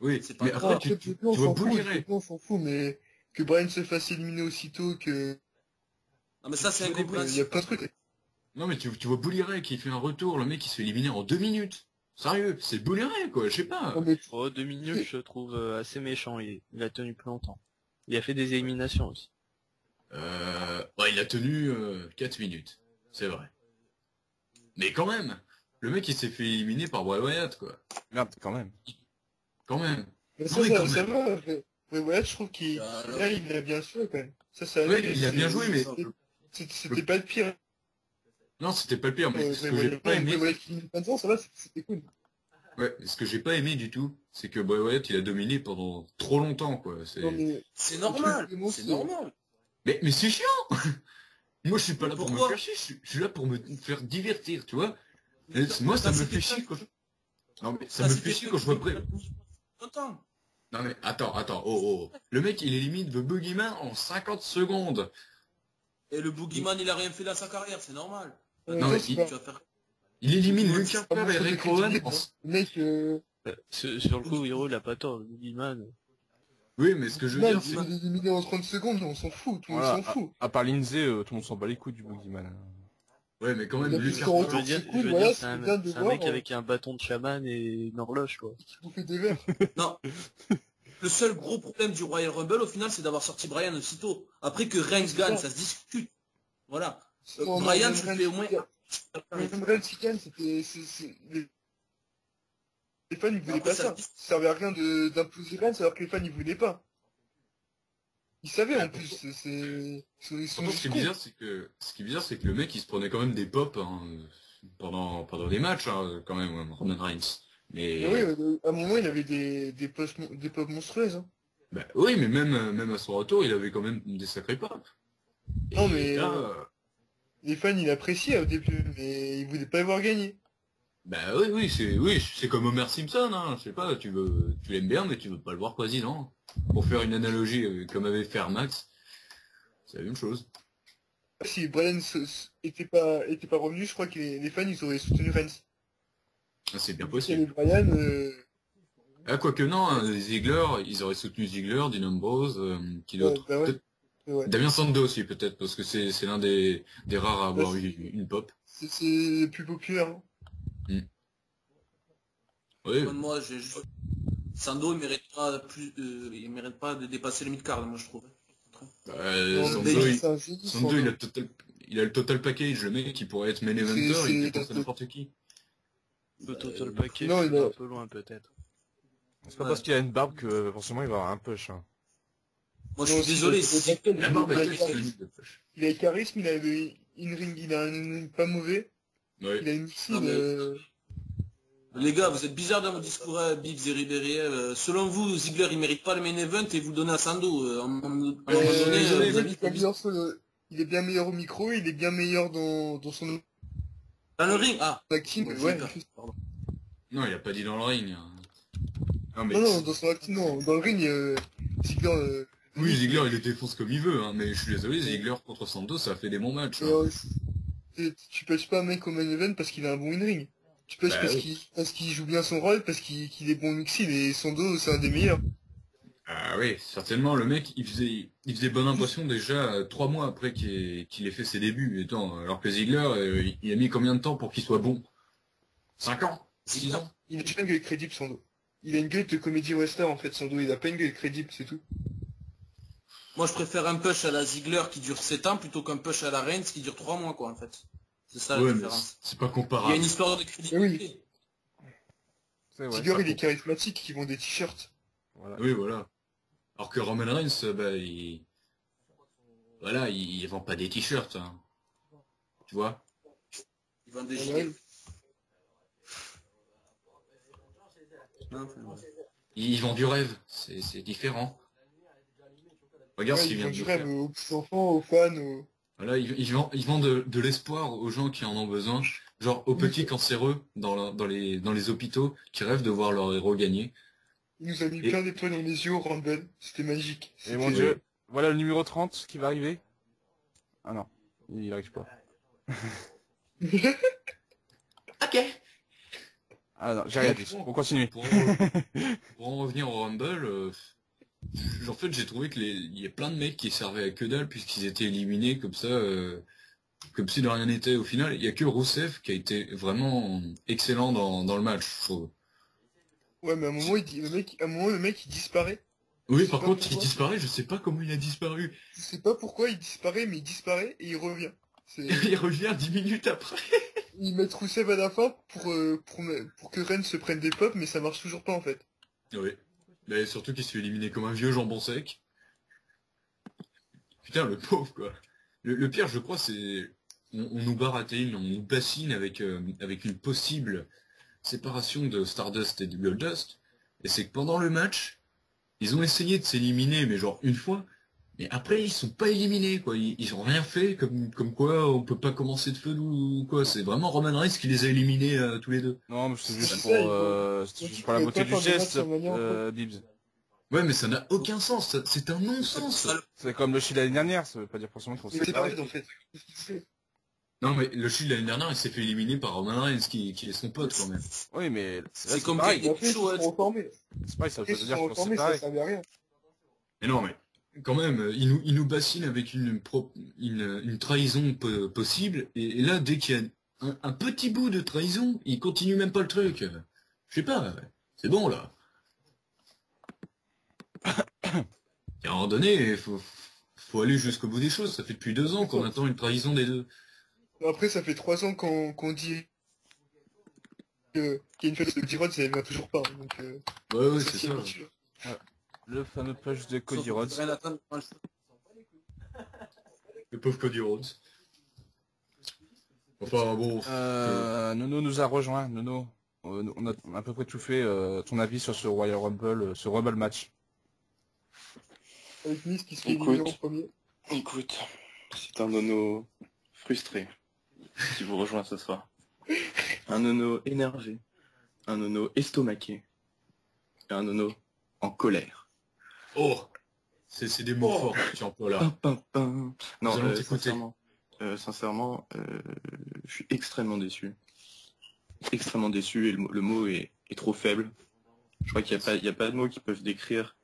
Oui, C'est pas mais grave. après, après, tu on vois s'en fout, Bully Ray. on s'en fout, mais que Brian se fasse éliminer aussitôt que... Non mais ça c'est Il y a incompréhensible. plein de trucs. Non, mais tu vois Bully Ray qui fait un retour, le mec, il se fait éliminer en 2 minutes. Sérieux, c'est Bully Ray, quoi, je sais pas. Non, mais Oh, 2 minutes, je trouve assez méchant. Il a tenu plus longtemps. Il a fait des éliminations aussi. Ouais, il a tenu 4 minutes. C'est vrai. Mais quand même, le mec, il s'est fait éliminer par Bray Wyatt, quoi. Merde, quand même. Quand même. mais Non, ça, mais quand ça même. va. Mais ouais, je trouve qu'il Alors, là, il a bien joué quand même. Ça Ouais, allait. il a bien joué, mais... C'était pas le pire. Non, c'était pas le pire, mais ce que j'ai Bray pas aimé... Wyatt qui finit pas dedans, ça va, c'était cool. Ouais, ce que j'ai pas aimé du tout, c'est que Bray Wyatt, il a dominé pendant trop longtemps, quoi. Non, mais c'est normal. Le truc, C'est normal. Mais c'est chiant. Moi, je suis pas Mais là pour me pourquoi faire chier, je suis là pour me faire divertir, tu vois. Et moi, ça me fait chier, quoi. Non, mais ça me fait chier quand je vois Bray... Attends. Non, mais attends, oh. Le mec, il élimine The Boogeyman en 50 secondes. Et le Boogeyman il a rien fait dans sa carrière, c'est normal. Non, mais Tu vas faire... il élimine Ouais, Luke Harper et Rick Rowan en... Le mec, Sur le coup, Hiro, il a pas tort. Le Boogeyman. Oui, mais ce que je veux dire, c'est... il est éliminé en 30 secondes, on s'en fout, tout le monde Voilà, s'en fout. à part Lindsay, tout le monde s'en bat les coups du Boogeyman. Ouais, mais quand Il même, a Luke plus Harper... de Je veux dire, c'est cool, voilà, c'est c'est bien de c'est un voir, mec avec un bâton de chaman et une horloge, quoi. qui bouffait des verres. Non. Le seul gros problème du Royal Rumble, au final, c'est d'avoir sorti Brian aussitôt. Après que Reigns gagne, ça se discute. Voilà. Brian, je fais au moins... Même Reigns qui gagne, les fans, ils voulaient Après, pas ça ça. se dit- Ça servait à rien d'imposer Reigns alors que les fans, ils voulaient pas. Ils savaient, en plus, ils sont Pourtant, juste cons. ce qui est bizarre, c'est que le mec, il se prenait quand même des pops hein, pendant des matchs, hein, quand même, Roman Reigns. Mais oui, à un moment, il avait des pop monstrueuses, hein. Bah, oui, mais même à son retour, il avait quand même des sacrés pops. Non, Et mais là, les fans, ils appréciaient au début, mais ils voulaient pas avoir gagné. bah c'est comme Homer Simpson, hein, je sais pas, tu l'aimes bien, mais tu veux pas le voir président. Pour faire une analogie comme avait fait Max, c'est la même chose. Si Brian était pas revenu, je crois que les fans, ils auraient soutenu Reigns. Ah, c'est bien Vu qu'il y possible. avait Brian, Ah, quoique non, hein, Ziggler, ils auraient soutenu Ziggler, Dean Ambrose, qui d'autre? bah ouais, Peut-être ouais. Damien Sandow aussi, peut-être, parce que c'est l'un des rares à avoir Ouais, eu une pop. C'est plus populaire, hein. Oui, Moi, j'ai juste... Sando, il mérite pas de dépasser le mid-card, moi, je trouve. Non, Sandow, mais c'est un génie, Sandow, il a le total package, le mec, il pourrait être main eventer, il fait penser à n'importe qui. Le total package, non, je il a- un peu loin, peut-être. C'est pas parce qu'il a une barbe que forcément il va avoir un push. Hein. Moi, je suis désolé. La barbe est il a le charisme, il a le in-ring, il a un in-ring pas mauvais, il Ouais. a une mixine, Non, mais- Les gars, vous êtes bizarres dans vos discours à Bibbs et Ribéry. Selon vous, Ziggler, il mérite pas le main event et vous le donnez à Sando. À un moment donné, il vous est avez... pas meilleur il est bien meilleur au micro, il est bien meilleur dans son Dans le ring? Ah. acting, Bon, ouais. pardon. Non, il a pas dit dans le ring. Hein. Non, mais Non, dans son acting, non. Dans le ring, Ziggler, oui, Ziggler, il le défonce comme il veut, hein, mais je suis désolé, Ziggler contre Sandow, ça a fait des bons matchs. Hein. tu pêches pas un mec au main event parce qu'il a un bon in-ring. Tu pêches Bah oui. parce qu'il joue bien son rôle, parce qu'il est bon mixile, et Sando, c'est un des meilleurs. Ah oui, certainement, le mec, il faisait bonne impression déjà 3 mois après qu'il ait fait ses débuts. Attends, alors que Ziggler, il a mis combien de temps pour qu'il soit bon? 5 ans? 6 ans? Il a pas une gueule crédible, Sando. Il a une gueule de comédie western, en fait, Sando. Il a pas une gueule crédible, c'est tout. Moi, je préfère un push à la Ziggler qui dure 7 ans plutôt qu'un push à la Reigns qui dure 3 mois, quoi, en fait. C'est ça la Ouais, mais différence. c'est pas Il y a comparable. une histoire de crédibilité. C'est vrai, Ziggler, ça il est compte. charismatique, ils vend des t-shirts. Voilà. Oui, voilà. Alors que Roman Reigns, bah, voilà, il vend pas des t-shirts, hein. Tu vois? Il vend des Ouais. gilets. Non, enfin, voilà. Ils vendent du rêve, c'est différent. Regarde Ouais, ce qu'il ils vient font de du nous rêve faire. aux petits-enfants, aux fans, aux... Voilà, ils vendent de l'espoir aux gens qui en ont besoin, genre aux Ils nous, petits cancéreux dans les hôpitaux qui rêvent de voir leur héros gagner. il nous a mis Et plein d'étoiles dans les yeux au Rumble. C'était magique. Et mon C'était... oui. dieu, voilà le numéro 30 qui va arriver. Ah non, il arrive pas. Ok. Ah non, j'ai rien dit. On continue. Pour en revenir au Rumble, en fait j'ai trouvé il y a plein de mecs qui servaient à que dalle puisqu'ils étaient éliminés comme ça, comme si de rien n'était. Au final, il y a que Rousseff qui a été vraiment excellent dans le match, je trouve. Ouais, mais à un moment, le mec, il disparaît. Je Oui, sais par pas contre, il pourquoi. disparaît, je sais pas comment il a disparu. Je sais pas pourquoi il disparaît, mais il disparaît et il revient. C'est... Il revient 10 minutes après. Ils mettent Rousseff à la fin pour que Rennes se prenne des pops, mais ça marche toujours pas en fait. Oui. Mais surtout qu'il se fait éliminer comme un vieux jambon sec. Putain, le pauvre, quoi. Le pire, je crois, c'est... On nous baratine, on nous bassine avec une possible séparation de Stardust et de Goldust. Et c'est que pendant le match, ils ont essayé de s'éliminer, mais genre une fois. Mais après, ils sont pas éliminés, quoi. Ils ont rien fait, comme quoi on peut pas commencer de feu ou quoi. C'est vraiment Roman Reigns qui les a éliminés tous les deux. Non, mais c'est C'est juste ça, c'était juste ils pour la pouvaient beauté pas du faire des matchs geste, sans manière entre eux. Bibbs. Ouais, mais ça n'a aucun sens. C'est un non-sens. C'est comme le Shield l'année dernière, ça veut pas dire forcément qu'on Mais s'est c'est séparés. pareil en fait. Non, mais le Shield l'année dernière, il s'est fait éliminer par Roman Reigns qui est son pote quand même. Oui, mais là, C'est c'est comme pareil. Kane et Après, ils se Chaud, sont reformés. C'est pareil, ça veut Après, pas ils se dire sont qu'on s'est reformés, ça séparés. servait à rien. Mais non, mais quand même, il nous bassine avec une trahison possible, et là, dès qu'il y a un petit bout de trahison, il continue même pas le truc. Je sais pas, c'est bon là. Et à un moment donné, faut aller jusqu'au bout des choses. Ça fait depuis 2 ans qu'on attend une trahison des deux. Après, ça fait 3 ans qu'on dit qu'il y a une fête de Cody Rhodes et elle vient toujours pas. Donc, Ouais, ça c'est s'y ça. habitue. Le fameux push de Cody Sauf qu'on Rhodes. peut rien attendre. Le pauvre Cody Rhodes. Enfin bon. Nono nous a rejoint. Nono, on a à peu près tout fait. Ton avis sur ce Royal Rumble, ce Rumble match. Avec Miz qui se fait Écoute. éliminer en premier. Écoute, c'est un nono frustré qui vous rejoint ce soir. Un nono énervé, un nono estomaqué, et un nono en colère. Oh, c'est des mots forts que tu emploies là. Pam, pam, pam. Non, Nous allons t'écouter. sincèrement, je suis extrêmement déçu. Extrêmement déçu et le mot est trop faible. Je crois qu'il n'y a pas de mots qui peuvent décrire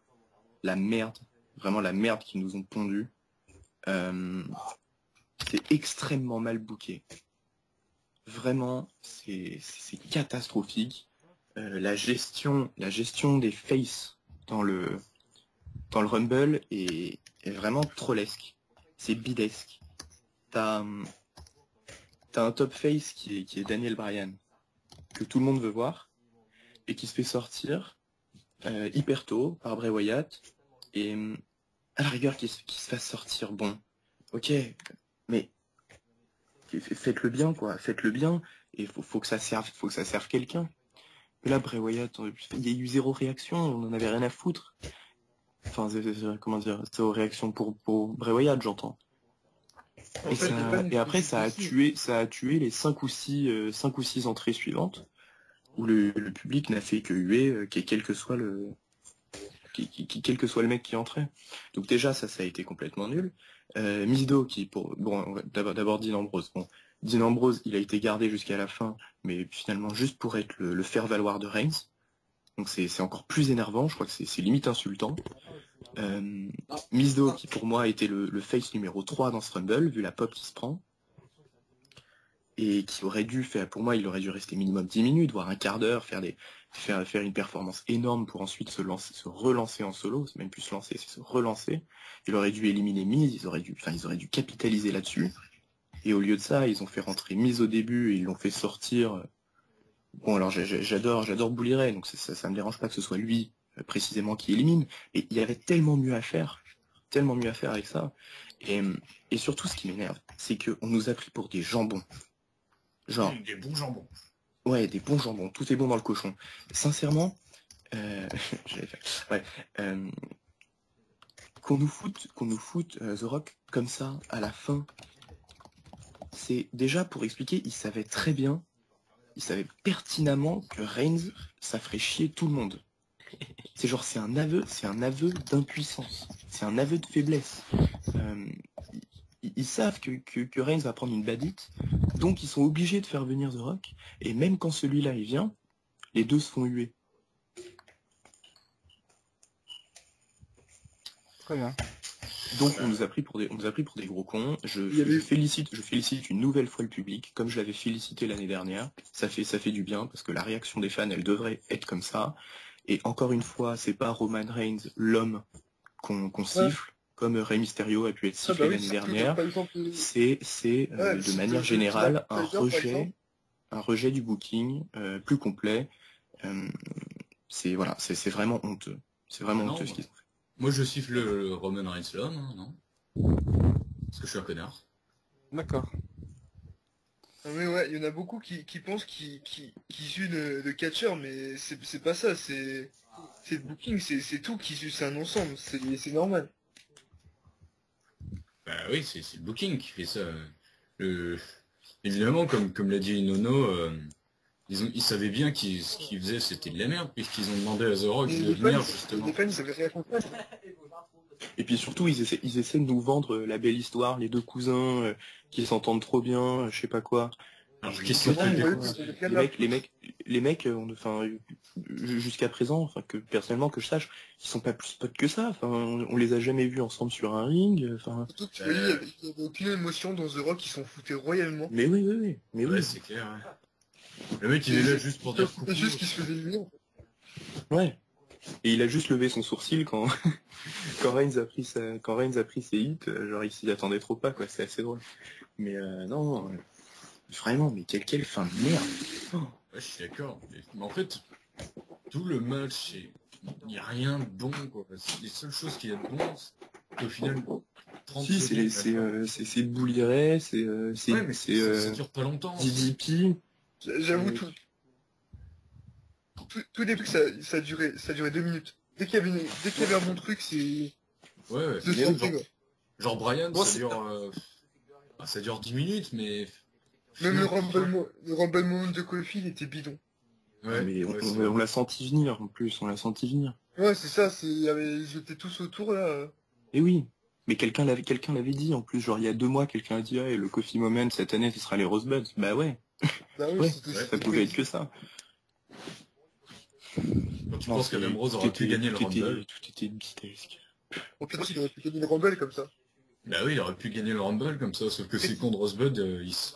la merde, vraiment la merde qu'ils nous ont pondue. C'est extrêmement mal booké. Vraiment, c'est catastrophique. La gestion des faces dans le Rumble est vraiment trollesque. C'est bidesque. T'as un top face qui est Daniel Bryan, que tout le monde veut voir, et qui se fait sortir hyper tôt par Bray Wyatt, et à la rigueur qui se fasse sortir, bon, ok, mais faites-le bien, quoi, faites-le bien, et faut que ça serve quelqu'un. Mais là, Bray Wyatt, il y a eu zéro réaction, on en avait rien à foutre. Enfin, comment dire, zéro réaction pour Bray Wyatt, j'entends. Et après, ça a tué les 5 ou 6 entrées suivantes, où le public n'a fait que huer, quel que soit le mec qui entrait. Donc déjà, ça a été complètement nul. Miz qui, d'abord Dean Ambrose. Bon, Dean Ambrose, il a été gardé jusqu'à la fin, mais finalement juste pour être le faire-valoir de Reigns. Donc c'est encore plus énervant, je crois que c'est limite insultant. Miz qui pour moi était le face numéro 3 dans ce Rumble, vu la pop qui se prend. Et qui aurait dû faire, pour moi, il aurait dû rester minimum 10 minutes, voire un quart d'heure, faire une performance énorme pour ensuite se relancer en solo, c'est même plus se lancer, c'est se relancer. Il aurait dû éliminer Miz, ils auraient dû capitaliser là-dessus. Et au lieu de ça, ils ont fait rentrer Miz au début, et ils l'ont fait sortir. Bon, alors j'adore Bully Ray, donc ça me dérange pas que ce soit lui, précisément, qui élimine. Et il y avait tellement mieux à faire avec ça. Et surtout, ce qui m'énerve, c'est qu'on nous a pris pour des jambons. Genre, Des bons jambons. ouais, des bons jambons, tout est bon dans le cochon. Sincèrement, j'allais faire. Ouais. Qu'on nous foute The Rock comme ça à la fin. C'est déjà pour expliquer, il savait pertinemment que Reigns, ça ferait chier tout le monde. C'est genre, c'est un aveu d'impuissance, c'est un aveu de faiblesse. Ils savent que Reigns va prendre une badite, donc ils sont obligés de faire venir The Rock, et même quand celui-là il vient, les deux se font huer. Très bien. Donc on nous a pris pour des gros cons. Je félicite une nouvelle fois le public, comme je l'avais félicité l'année dernière. Ça fait du bien parce que la réaction des fans, elle devrait être comme ça. Et encore une fois, c'est pas Roman Reigns l'homme qu'on siffle, comme Rey Mysterio a pu être sifflé l'année dernière. C'est de manière générale un rejet du booking plus complet. C'est vraiment honteux. C'est vraiment honteux ce qu'ils ont fait. Moi, je siffle le Roman Reigns là, non? Parce que je suis un connard. D'accord. Ah mais ouais, il y en a beaucoup qui pensent qu'ils suent le catcheur, mais c'est pas ça, c'est le booking, c'est tout qui suit, c'est un ensemble, c'est normal. Bah oui, c'est le booking qui fait ça. Évidemment, comme l'a dit Nono, ils savaient bien ce qu'ils faisaient, c'était de la merde, puisqu'ils ont demandé à The Rock de venir, justement. Les fans, ils avaient rien compris. Et puis surtout, ils essaient de nous vendre la belle histoire, les deux cousins qui s'entendent trop bien, je sais pas quoi. Alors, qu'est-ce que les mecs, jusqu'à présent, enfin que personnellement que je sache, ils sont pas plus potes que ça. Enfin, on les a jamais vus ensemble sur un ring. Enfin. Surtout que tu voyais, il y avait aucune émotion dans The Rock, ils s'en foutaient royalement. Mais oui. Ouais, c'est clair. Ouais. Le mec, il est là juste pour dire coucou. C'est juste qu'il se faisait huer. Ouais. Et il a juste levé son sourcil quand Reigns a pris ses hits, genre il s'y attendait trop pas, quoi. C'est assez drôle. Mais non. Vraiment, mais quelle fin de merde. Ouais, je suis d'accord. Mais en fait, tout le match, il n'y a rien de bon, quoi. Les seules choses qu'il y a de bon, c'est au final 30 Si, c'est Bouliret, ouais, mais ça dure pas longtemps. DDP. J'avoue, tout début que ça durait 2 minutes. Dès qu'il y avait un bon truc, c'est... Ouais. Genre Brian, ça dure 10 minutes, mais... Même le Rumble moment de Kofi, il était bidon. Ouais, mais on l'a senti venir, en plus, Ouais, c'est ça, ils étaient tous autour, là. Et oui, mais quelqu'un l'avait dit, en plus, genre il y a 2 mois, quelqu'un a dit, ah, le Coffee Moment, cette année, ce sera les Rosebuds. Bah ouais. Bah oui, ouais, ça pouvait être que ça. Quand tu penses qu'Adam Rose aurait pu gagner le Rumble. Tout était bidesque. Au pire, il aurait pu gagner le Rumble comme ça. Bah oui, il aurait pu gagner le Rumble comme ça, sauf que c'est contre Rosebud,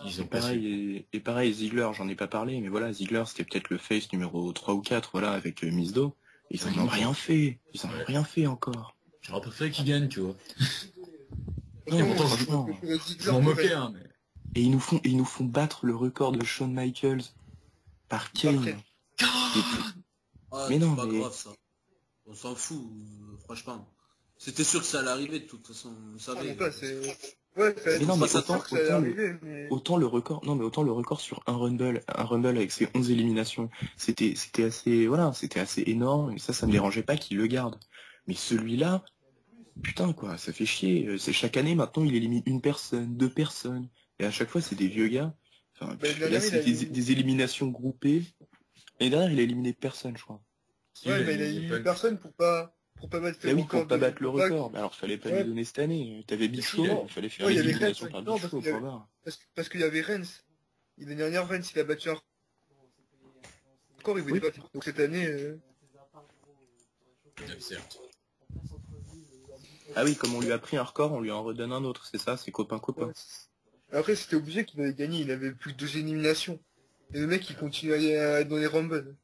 ils ont pas su. Et pareil, Ziggler, j'en ai pas parlé, mais voilà, Ziggler, c'était peut-être le face numéro 3 ou 4, voilà, avec Mizdo. Ils en ont rien fait. Ils en ont rien fait encore. J'aurais préféré qu'il gagne, tu vois. Non, franchement. Je m'en moquais, hein, mais... Et ils nous font battre le record de Shawn Michaels par Kane. Mais non, c'est pas grave, ça. On s'en fout, franchement. C'était sûr que ça allait arriver de toute façon, on savait. Mais non, mais autant le record sur un Rumble avec ses 11 éliminations, c'était assez énorme, et ça me dérangeait pas qu'il le garde. Mais celui-là, putain quoi, ça fait chier. C'est chaque année maintenant il élimine une personne, 2 personnes, et à chaque fois c'est des vieux gars. Enfin, là c'est des éliminations groupées. Et derrière il a éliminé personne, je crois. Ouais, mais il a éliminé personne pour pas battre le record. Pour pas battre le record. Alors fallait pas lui donner cette année. T'avais Big Show, il fallait faire l'élimination par Big Show, parce qu'il y avait Reigns. L'année dernière, Reigns, il a battu un record, il voulait pas faire. Donc cette année... Certes. Ah oui, comme on lui a pris un record, on lui en redonne un autre, c'est ça, c'est copain-copain. Ouais. Après, c'était obligé qu'il avait gagné, il avait plus que 2 éliminations. Et le mec, il continuait à être dans les Rumble.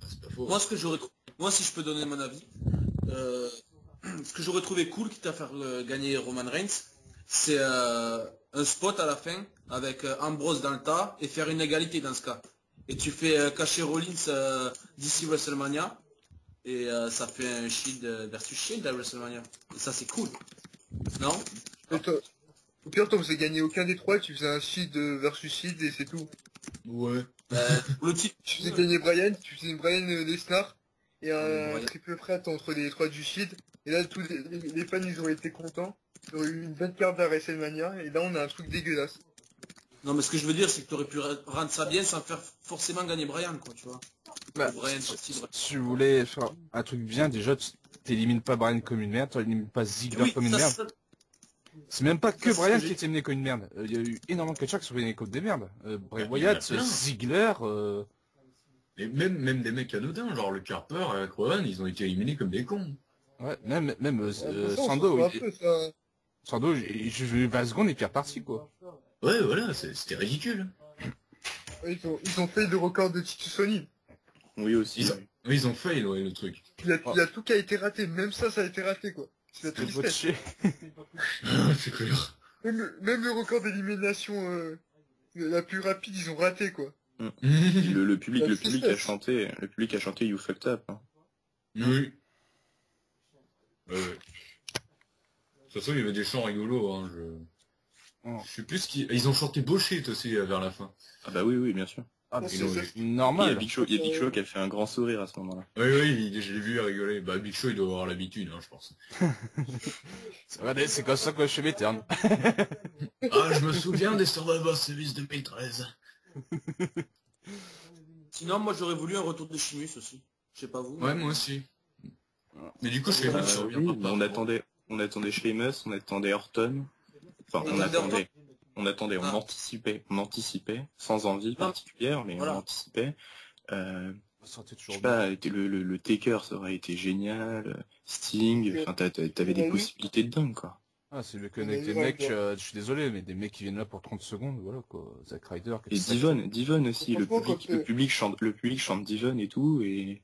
C'est pas faux. Moi, si je peux donner mon avis, ce que j'aurais trouvé cool, quitte à faire gagner Roman Reigns, c'est un spot à la fin avec Ambrose dans le tas et faire une égalité dans ce cas. Et tu fais cacher Rollins d'ici WrestleMania et ça fait un Shield versus Shield à WrestleMania. Et ça, c'est cool. Non? Au pire, toi, vous avez gagné aucun des 3, tu faisais un Shield versus Shield et c'est tout. Ouais. Le titre. Tu faisais gagner Brian, tu faisais une Brian Lesnar, et un Brian. triple threat entre les trois du Shield. Et là, tous les fans, ils auraient été contents. Ils auraient eu une bonne carte à WrestleMania. Et là, on a un truc dégueulasse. Non, mais ce que je veux dire, c'est que tu aurais pu rendre ça bien sans faire forcément gagner Brian, quoi, tu vois. Bah, Brian, si tu voulais faire un truc bien, déjà, tu t'élimines pas Brian comme une merde, tu élimines pas Ziggler Oui, comme une ça, merde. ça- C'est même pas ça, que c'est ce Brian que qui j'ai- est éliminé comme une merde. Il y a eu énormément de catcheurs qui sont éliminés comme des merdes. Bray Il y en a Wyatt, plein. Ziggler, Et même des mecs anodins, genre le Carper et la Rowan, ils ont été éliminés comme des cons. ouais, même Ça, on s'en Sando, fout un peu, ça. Sando, je vais 20 secondes et puis reparti, quoi. Ouais, voilà, c'était ridicule. Ouais, ils ont fait le record de Titus Sony. Oui, aussi. Ils ont, oui, ils ont fail, ouais, le truc. Il y a tout qui a été raté. Même ça a été raté, quoi. C'est la C'était tristesse. botché. C'est clair. Même le record d'élimination la plus rapide, ils ont raté, quoi. Le public, La le public a tristesse. chanté, le public a chanté You Fucked Up. Hein. Oui. Ouais. De toute façon, il y avait des chants rigolos, hein, je sais plus ce qu'ils... Ils ont chanté Bullshit aussi vers la fin. Ah bah oui, oui, bien sûr. Ah, Ça, mais Ils ont- ça, Il y a normal. Big Show, il y a Big Show qui a fait un grand sourire à ce moment-là. Oui, je l'ai vu rigoler. Bah, Big Show, il doit avoir l'habitude, hein, je pense. Regardez, c'est comme ça que je fais mes ternes. Ah, je me souviens des Survivor Series 2013. Sinon, moi, j'aurais voulu un retour de Chimus aussi. Je sais pas vous. Ouais, moi aussi. Mais du coup, je sais pas, ça revient Oui, pas mais par- on attendait Sheamus, on attendait Orton. Enfin, On attendait on attendait, Ah. on anticipait, sans envie particulière, mais Voilà. on anticipait. Ça aurait été Je toujours sais pas, le Taker, ça aurait été génial. Sting, enfin, t'avais des possibilités de dingue, quoi. Ah, c'est le connect des Ouais, mecs, ouais. je suis désolé, mais des mecs qui viennent là pour 30 secondes, voilà, quoi. Zack Ryder, Et Devon aussi, Franchement, quand, le public chante Devon et tout, et...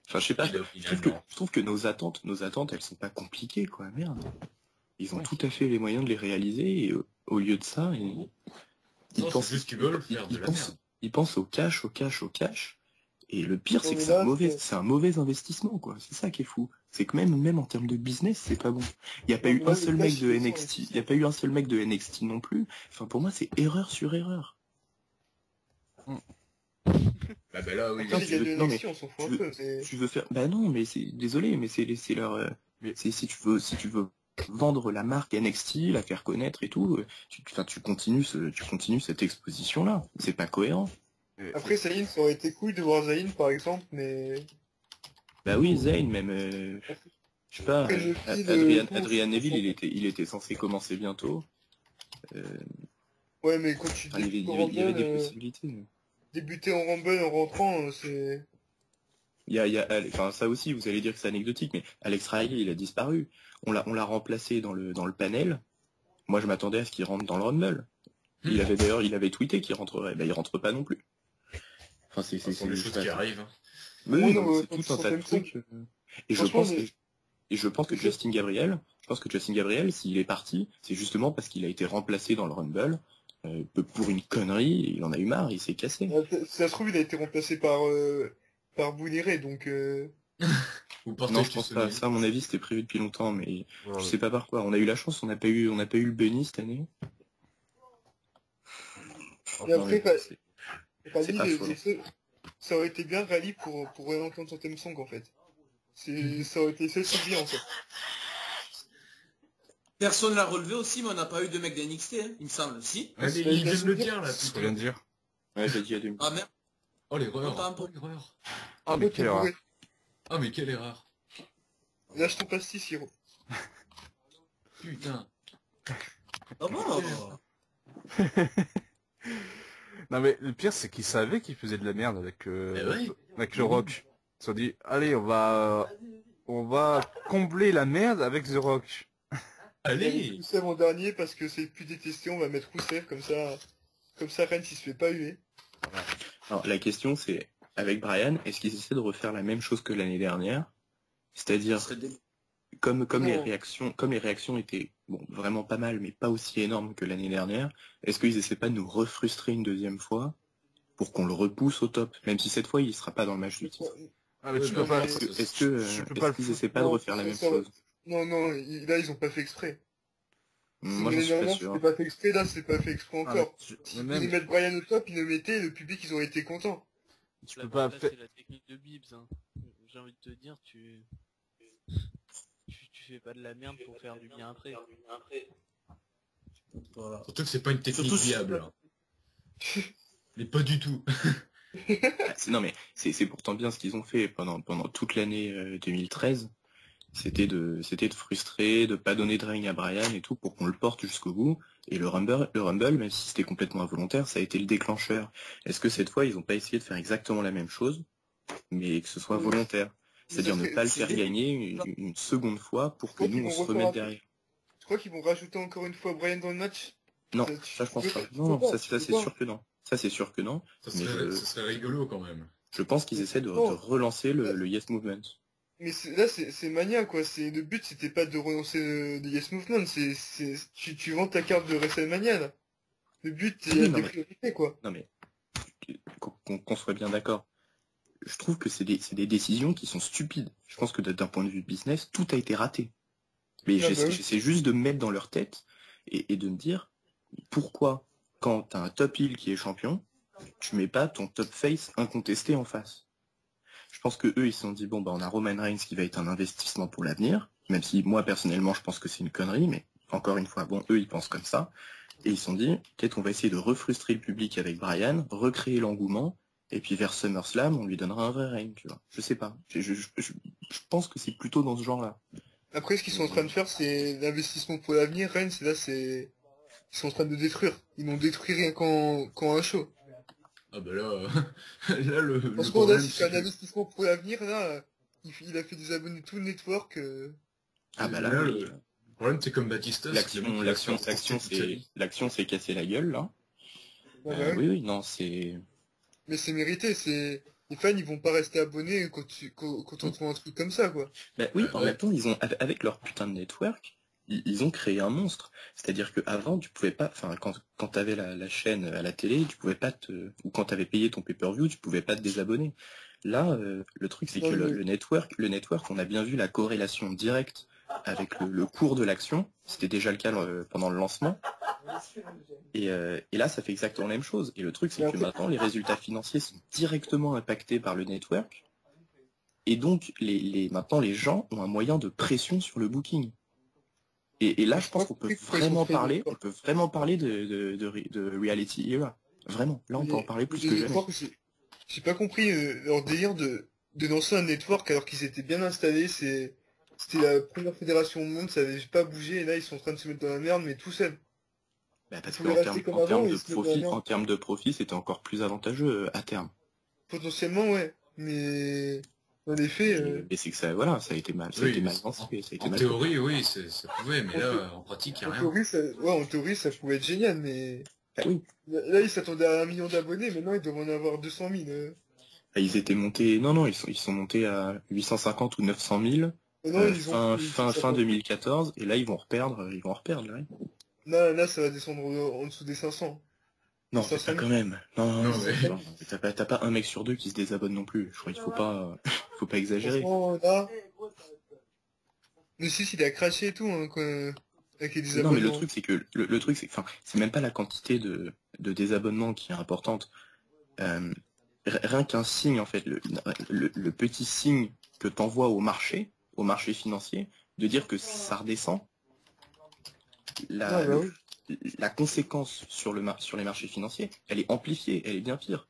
Enfin, je sais pas, je trouve que nos attentes, elles sont pas compliquées, quoi, merde. Ils ont tout à fait les moyens de les réaliser, et au lieu de ça, Non, c'est juste qu'ils veulent faire de la merde. ils pensent au cash, et le pire, c'est Ouais, que mais c'est là, c'est un mauvais investissement, quoi. C'est ça qui est fou. C'est que même en termes de business, c'est pas bon. Il n'y a pas eu Ouais, un seul mais là, mec de c'est ça, NXT, ouais. il n'y a pas eu un seul mec de NXT non plus. Enfin, pour moi, c'est erreur sur erreur. Bah là, oui. Après, les tu gars veux- de non, mais NXT, on s'en fout tu un peu. c'est- Tu veux faire, bah non, mais c'est, désolé, mais c'est leur, si tu veux vendre la marque NXT, la faire connaître et tout, tu continues cette exposition-là. C'est pas cohérent. Après, Zayn, ça aurait été cool de voir Zayn, par exemple, mais... Bah oui, Zayn, même, je sais pas, Après, le fil, Adrian Neville, il était censé commencer bientôt. Ouais, mais quand tu Enfin, il débutes en y avait des Rumble, possibilités. débuter en Rumble en rentrant, c'est... Enfin, ça aussi, vous allez dire que c'est anecdotique, mais Alex Riley, il a disparu. On l'a remplacé dans le panel. Moi, je m'attendais à ce qu'il rentre dans le Rumble. Il avait tweeté qu'il rentrerait. Ben, il rentre pas non plus. Enfin, Ce sont des choses qui arrivent. hein. Mais Ouais, oui, non, c'est mais tout un tas de quand trucs. Et je Franchement, pense, mais- et je pense que Justin Gabriel, s'il est parti, c'est justement parce qu'il a été remplacé dans le Rumble pour une connerie. Et il en a eu marre, il s'est cassé. Si ça se trouve, il a été remplacé par Bouniré, donc... Ou par Non, Tech je pense qui pas. se- Ça, à mon avis, c'était prévu depuis longtemps, mais Ouais, je sais pas par quoi. On a eu la chance, on n'a pas eu le Bunny cette année. Et après, C'est pas faux. ça aurait été bien Rally pour réentendre son theme song, en fait. Ça aurait été ça, c'est bien, en fait. Personne l'a relevé aussi, mais on n'a pas eu de mec d'NXT, hein, il me semble. Si. Ouais, mais il vient de le dire, là, c'est ce putain. qu'on vient de dire. Ouais, j'ai dit il y a 2 minutes. Ah merde. Oh, l'erreur. Autant Oh, l'erreur. Ah, mais L'autre, quelle il erreur. pourrait- Ah, mais quelle erreur. Lâche ton pastis, Hiro. Putain. Ah bon. Non, mais le pire, c'est qu'ils savaient qu'ils faisaient de la merde avec, ouais. avec le Rock. Ils se sont dit, allez, on va combler la merde avec The Rock. Allez. Rousseff en dernier, parce que c'est plus détesté, on va mettre Rousseff, comme ça, Rennes, il se fait pas huer. Alors, la question, c'est, avec Brian, est-ce qu'ils essaient de refaire la même chose que l'année dernière? C'est-à-dire, comme les réactions étaient, bon, vraiment pas mal, mais pas aussi énormes que l'année dernière, est-ce qu'ils essaient pas de nous refrustrer une deuxième fois pour qu'on le repousse au top, même si cette fois il sera pas dans le match du titre? Ah, mais Ouais, tu bah, peux pas, est-ce que- Est-ce qu'ils essaient pas de Non, refaire la même ça- chose? Non, là, ils ont pas fait exprès. Moi, je L'année suis pas dernière, sûr. c'était pas fait exprès, là, c'est pas fait exprès Ah, mais encore. tu- S'ils mais même, mettent Brian au top, ils le mettaient, le public, ils ont été contents. tu peux pas Là, faire... c'est la technique de Bibbs. Hein. j'ai envie de te dire, tu fais pas de la merde pour faire du bien après. Voilà. Surtout que c'est pas une technique Surtout si- viable. Mais pas du tout. Non mais c'est pourtant bien ce qu'ils ont fait pendant toute l'année 2013. C'était de frustrer, de pas donner de règne à Brian et tout pour qu'on le porte jusqu'au bout. Et le Rumble, même si c'était complètement involontaire, ça a été le déclencheur. Est-ce que cette fois ils ont pas essayé de faire exactement la même chose, mais que ce soit volontaire? C'est-à-dire ne pas le faire gagner une seconde fois pour que crois nous qu'ils on vont se refaire remette un- derrière. Tu crois qu'ils vont rajouter encore une fois Brian dans le match? Non, Tu ça je pense peux pas. tu Non, peux pas, ça tu peux c'est pas. sûr que non. Ça c'est sûr que non. Ça Mais serait rigolo quand même. je pense qu'ils essaient de Non. relancer le Yes Movement. Mais là, c'est Mania, quoi. Le but, c'était pas de relancer le Yes Movement. Tu vends ta carte de WrestleMania, là. Le but, il y Oui, a non, des mais- priorités, quoi. Non mais qu'on soit bien d'accord. Je trouve que c'est des décisions qui sont stupides. Je pense que d'un point de vue business, tout a été raté. Mais Ah, bah oui. j'essaie juste de me mettre dans leur tête et de me dire pourquoi, quand t'as un top heel qui est champion, tu mets pas ton top face incontesté en face. Je pense que eux ils se sont dit bon bah on a Roman Reigns qui va être un investissement pour l'avenir, même si moi personnellement je pense que c'est une connerie, mais encore une fois bon eux ils pensent comme ça et ils se sont dit peut-être on va essayer de refrustrer le public avec Brian, recréer l'engouement et puis vers SummerSlam on lui donnera un vrai règne, tu vois. Je sais pas, je pense que c'est plutôt dans ce genre-là. Après, ce qu'ils sont en train de faire, c'est l'investissement pour l'avenir. Rennes, ils sont en train de détruire. Ils n'ont détruit rien qu'en un show. Ah bah là, là le Parce que là, problème si c'est c'est un que investissement pour l'avenir, là, il a fait des abonnés tout le network. Ah bah là, là, oui. le problème c'est comme Batista, c'est que le mec, il va se faire reporter toute sa vie. L'action s'est cassé la gueule là. Ouais, bah oui. Oui, non, c'est. Mais c'est mérité, les fans, ils vont pas rester abonnés quand on te vend un truc comme ça, quoi. Bah oui, en Ouais. même temps, ils ont, avec leur putain de network, ils ont créé un monstre. C'est-à-dire que avant, tu pouvais pas, enfin, quand t'avais la chaîne à la télé, tu pouvais pas ou quand t'avais payé ton pay-per-view, tu pouvais pas te désabonner. Là, le truc, c'est Non, que mais- le network, on a bien vu la corrélation directe avec le cours de l'action. C'était déjà le cas pendant le lancement. Et là, ça fait exactement la même chose. Et le truc, c'est Mais que après- maintenant, les résultats financiers sont directement impactés par le network. Et donc, maintenant, les gens ont un moyen de pression sur le booking. Et là, je pense qu'on peut vraiment parler, de reality era. Vraiment. Là, on peut en parler plus que jamais. J'ai pas compris leur délire de lancer un network alors qu'ils étaient bien installés. C'était la première fédération au monde, ça avait pas bougé. Et là, ils sont en train de se mettre dans la merde, mais tout seuls. Bah, parce Ils pouvaient rester comme avant, et se mettre dans la merde. en termes de profit, c'était encore plus avantageux à terme. Potentiellement, ouais. Mais dans les faits, Mais c'est que ça, voilà, ça a été mal pensé, ça a été En mal théorie, oui, ça pouvait, mais là, en pratique, il n'y a rien. en théorie, ça pouvait être génial, mais fait. Ah oui. là, ils s'attendaient à 1 million d'abonnés. Maintenant, ils doivent en avoir 200 000. Ah, ils étaient montés, non, ils sont montés à 850 ou 900 000 Non, ils ont fin 2014, et là ils vont reperdre là. Là, ça va descendre en dessous des 500. Non, Ça, c'est pas ça- quand même. Non, Non, mais- non, t'as pas un mec sur deux qui se désabonne non plus. Je crois qu'il faut pas exagérer. Franchement, là, le 6, il a craché et tout, hein, avec les Non, mais désabonnements. le truc c'est que enfin, c'est même pas la quantité de désabonnements qui est importante. Rien qu'un signe en fait, le petit signe que t'envoies au marché financier, de dire que ça redescend. Ah, bah oui. La conséquence sur les marchés financiers, elle est amplifiée, elle est bien pire.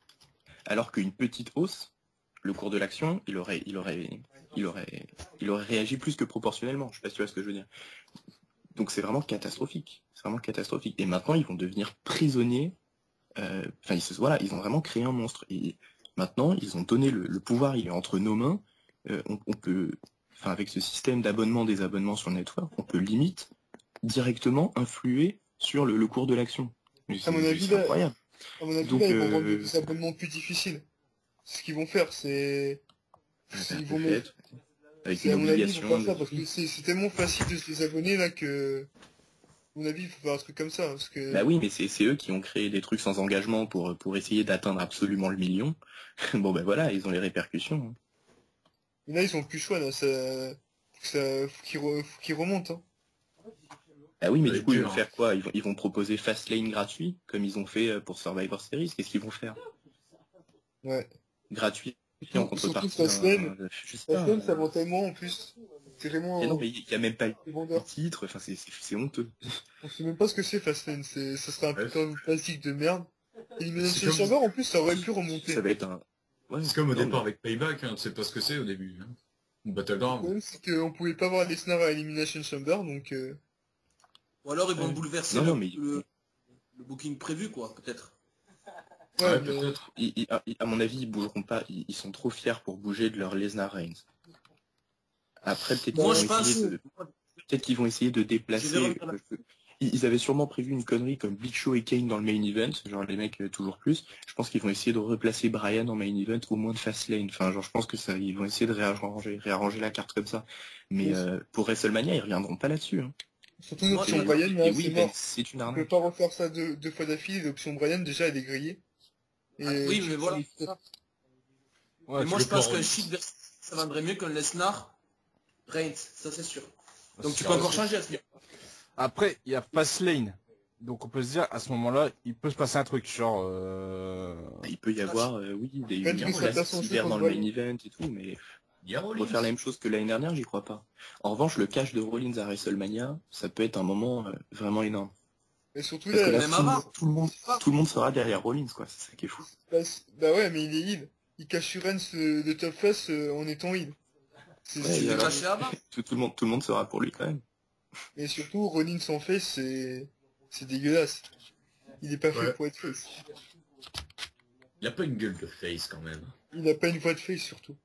Alors qu'une petite hausse, le cours de l'action, il aurait réagi plus que proportionnellement. Je sais pas si tu vois ce que je veux dire. Donc c'est vraiment catastrophique. C'est vraiment catastrophique. Et maintenant, ils vont devenir prisonniers. Enfin, ils ont vraiment créé un monstre. Et maintenant, ils ont donné le pouvoir, il est entre nos mains. On peut, enfin, avec ce système d'abonnement, des abonnements sur le network, on peut limite directement influer sur le cours de l'action. À mon avis, C'est incroyable. À mon avis, Donc, là, ils vont rendre des abonnements plus difficiles. Ce qu'ils vont faire, ils vont mettre... Avec C'est une à mon avis, ils obligation. vont faire ça, parce que c'est tellement facile de se désabonner, là, que... À mon avis, il faut faire un truc comme ça, parce que... Bah oui, mais c'est eux qui ont créé des trucs sans engagement pour essayer d'atteindre absolument le million. Bon ben voilà, ils ont les répercussions. Mais là, ils ont plus le choix, là, faut qu'ils remontent, hein. Ah oui, mais Ça va du coup, être ils dur, vont faire quoi? Ils vont proposer Fastlane gratuit, comme ils ont fait pour Survivor Series. Qu'est-ce qu'ils vont faire? Ouais. Gratuit Et en Surtout contrepartie, Fastlane, je sais pas. Fastlane, ça vend tellement en plus. C'est vraiment Et non, mais il y a même pas eu un de vendeur. titre. Enfin, c'est honteux. On sait même pas ce que c'est Fastlane, ça sera un Ouais. putain de classique de merde. Elimination C'est comme- Chamber, en plus, ça aurait pu remonter. Ça va être un. Ouais, C'est comme au non, départ mais- avec Payback, hein, tu sais pas ce que c'est au début. Hein. Ou Le Battleground. problème, c'est qu'on pouvait pas voir Lesnar à Elimination Chamber, donc Ou alors ils vont Ouais. bouleverser Non, non, mais le booking prévu, quoi, peut-être. ouais, Ouais, mais peut-être. à mon avis, ils bougeront pas. Ils sont trop fiers pour bouger de leur Lesnar Reigns. Après, peut-être Moi, qu'ils je vont pense... essayer de, peut-être qu'ils vont essayer de Je vais déplacer. revenir là. Ils avaient sûrement prévu une connerie comme Big Show et Kane dans le main event, genre les mecs toujours plus. Je pense qu'ils vont essayer de replacer Bryan en main event au moins de Fastlane. Enfin, genre je pense que ça, ils vont essayer de réarranger la carte comme ça. Mais Oui. pour WrestleMania, ils reviendront pas là-dessus. Hein. surtout Moi, l'option je- Brian, Et là, oui, c'est ben, mort. c'est une On peut arnaque. pas refaire ça deux fois d'affilée, l'option Brian, déjà, elle est grillée. Et Oui, mais voilà. Ouais, Mais moi, le je pense plan qu'un Rollins. Shield, ça vendrait mieux qu'un Lesnar Reigns, ça c'est sûr. Donc tu c'est peux vrai. encore changer à ce niveau. Après, il y a Fastlane. Donc on peut se dire, à ce moment-là, il peut se passer un truc, genre... Il peut y avoir, oui, des Peut-être que ça passe en hiver jeu dans le contre main Brian. event et tout, mais Il y a Rollins. refaire la même chose que l'année dernière, j'y crois pas. En revanche, le cash de Rollins à WrestleMania, ça peut être un moment vraiment énorme. Et surtout Parce que là, là, Même avant. tout le monde sera derrière Rollins, quoi. C'est ça qui est fou. bah ouais, mais il est heal. Il cache sur Reigns de top face en étant heal. Ouais, Tu et l'as alors, caché avant. tout le monde sera pour lui quand même. Mais surtout, Rollins sans face, c'est dégueulasse. Il est pas fait Ouais. pour être face. Il a pas une gueule de face quand même. Il a pas une voix de face, surtout.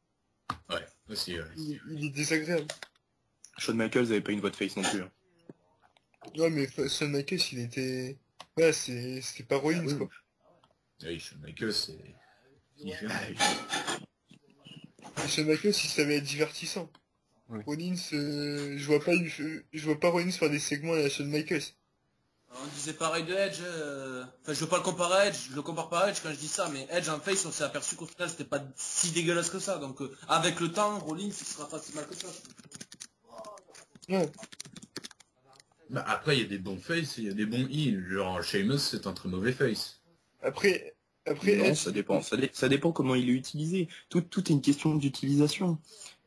Ouais, aussi, ouais. Il est désagréable. Shawn Michaels avait pas une voix de face non plus. Hein. Ouais, mais Shawn Michaels, il était... Ouais, c'était pas Rollins, oui. quoi. Oui, Shawn Michaels, c'est différent. Et Shawn Michaels, il savait être divertissant. Oui. Rollins, je vois pas Rollins faire des segments à la Shawn Michaels. On disait pareil de Edge. Enfin, je veux pas le comparer à Edge. Je le compare pas à Edge quand je dis ça, mais Edge en face, on s'est aperçu qu'au final, c'était pas si dégueulasse que ça. Donc, avec le temps, Rollins, ce sera pas si mal que ça. Ouais. Bah, après, il y a des bons face et il y a des bons heals. Genre, Sheamus, c'est un très mauvais face. Après Non, Edge, ça dépend. Ça dépend comment il est utilisé. Tout est une question d'utilisation.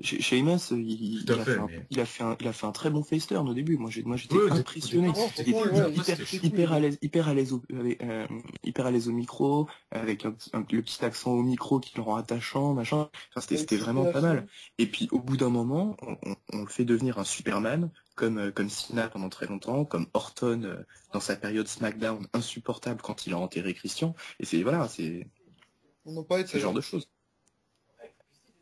Sheamus, Tout à fait, mais- il a fait un très bon face turn au début. Moi, j'étais Ouais, impressionné. au départ, Il était franchement, ouais, hyper à l'aise au micro, avec le petit accent au micro qui le rend attachant, machin. Enfin, c'était vraiment pas mal. Et puis, au bout d'un moment, on le fait devenir un Superman, comme Cena pendant très longtemps, comme Orton dans sa période SmackDown insupportable quand il a enterré Christian. Et c'est On en parlait tout ce à genre l'heure. de choses.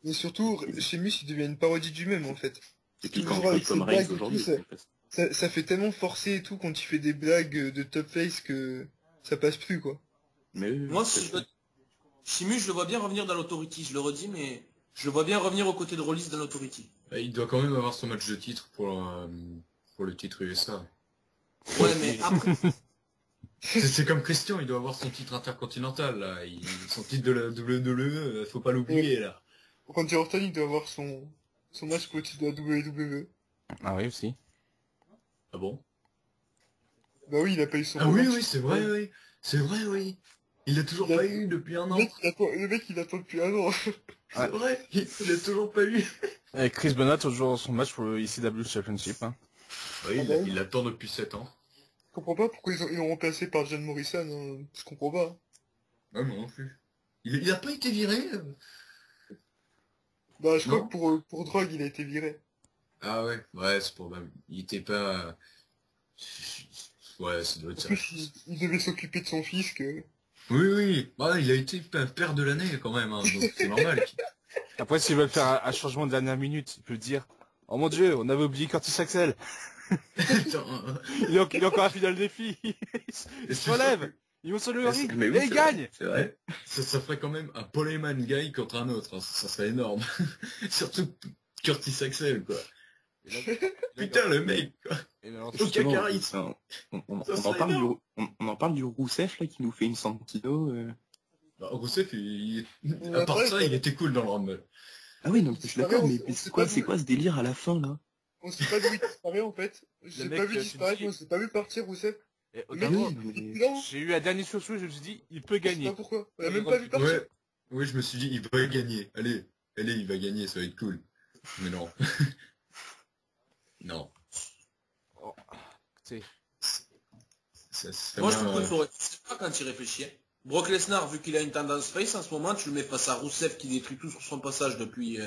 Mais surtout, Sheamus, il devient une parodie de lui-même, en fait. Et puis quand Toujours avec comme ses Reigns blagues et aujourd'hui. tout, ça fait tellement forcé et tout quand il fait des blagues de top face que ça passe plus, quoi. Mais Moi, Sheamus, je le vois bien revenir dans l'Authority. Je le redis, mais je le vois bien revenir aux côtés de Rollins dans l'Authority. Bah, il doit quand même avoir son match de titre pour le titre USA. Ouais, mais après, C'est comme Christian, il doit avoir son titre intercontinental, là. Son titre de la WWE, faut pas l'oublier, là. Randy Orton, il doit avoir son match pour le titre de la WWE. Ah oui, aussi. Ah bon? Bah oui, il a pas eu son Ah oui, rematch. oui, c'est vrai, oui. C'est vrai, oui. Il l'a toujours Il a- pas eu depuis un Le an. mec, il attend depuis un an. C'est vrai, il l'a toujours pas eu. Et Chris Benoit toujours son match pour le ECW Championship. Hein. Oui, Ah bah oui. il l'attend depuis 7 ans. Je comprends pas pourquoi ils l'ont remplacé par John Morrison, hein. Je comprends pas. Ouais, moi non plus. Il a pas été viré Bah, je crois Non. que pour drogue, il a été viré. Ah ouais, ouais, c'est probable. Il était pas... Ouais, ça doit être En ça. plus, il devait s'occuper de son fils que... Oui, oui. Bah, il a été père de l'année quand même, hein, donc c'est normal. Après, s'ils veulent faire un changement de dernière minute, ils peuvent dire « Oh mon dieu, on avait oublié Curtis Axel. Attends, Il est encore à finale défi. Il se relève. Il monte sur le Mais ring. oui, Et c'est il vrai, gagne. C'est vrai. ça ferait quand même un Paul Heyman guy contre un autre, hein. Ça serait énorme. Surtout Curtis Axel, quoi. Putain, le mec, quoi. Et alors, Aucun Justement, charisme. enfin, on Ça en serait parle énorme. on en parle du Rousseff là qui nous fait une Santino. Bah, Rousseff, On à a part parlé, ça, ça. il était cool dans le Rumble. Ah oui, non, je suis d'accord, mais on c'est sait quoi, pas c'est d'où- quoi ce délire à la fin là? On sait pas d'où il disparaît, en fait. Je l'ai mec, pas vu tu disparaître, dis- moi, je l'ai pas vu partir, Rousseff. Et Le mec, honnêtement, oui, mais- non, j'ai eu la dernière surprise, je me suis dit, il peut je sais gagner. pas pourquoi. On l'a Et même quand pas tu- vu partir. Ouais. Oui, je me suis dit, il va gagner. Allez, il va gagner, ça va être cool. Mais non. Non. Oh, c'est... Ça Moi, je m'a... trouve que ça aurait été sympa quand il réfléchit. Brock Lesnar, vu qu'il a une tendance face en ce moment, tu le mets face à Rousseff qui détruit tout sur son passage depuis...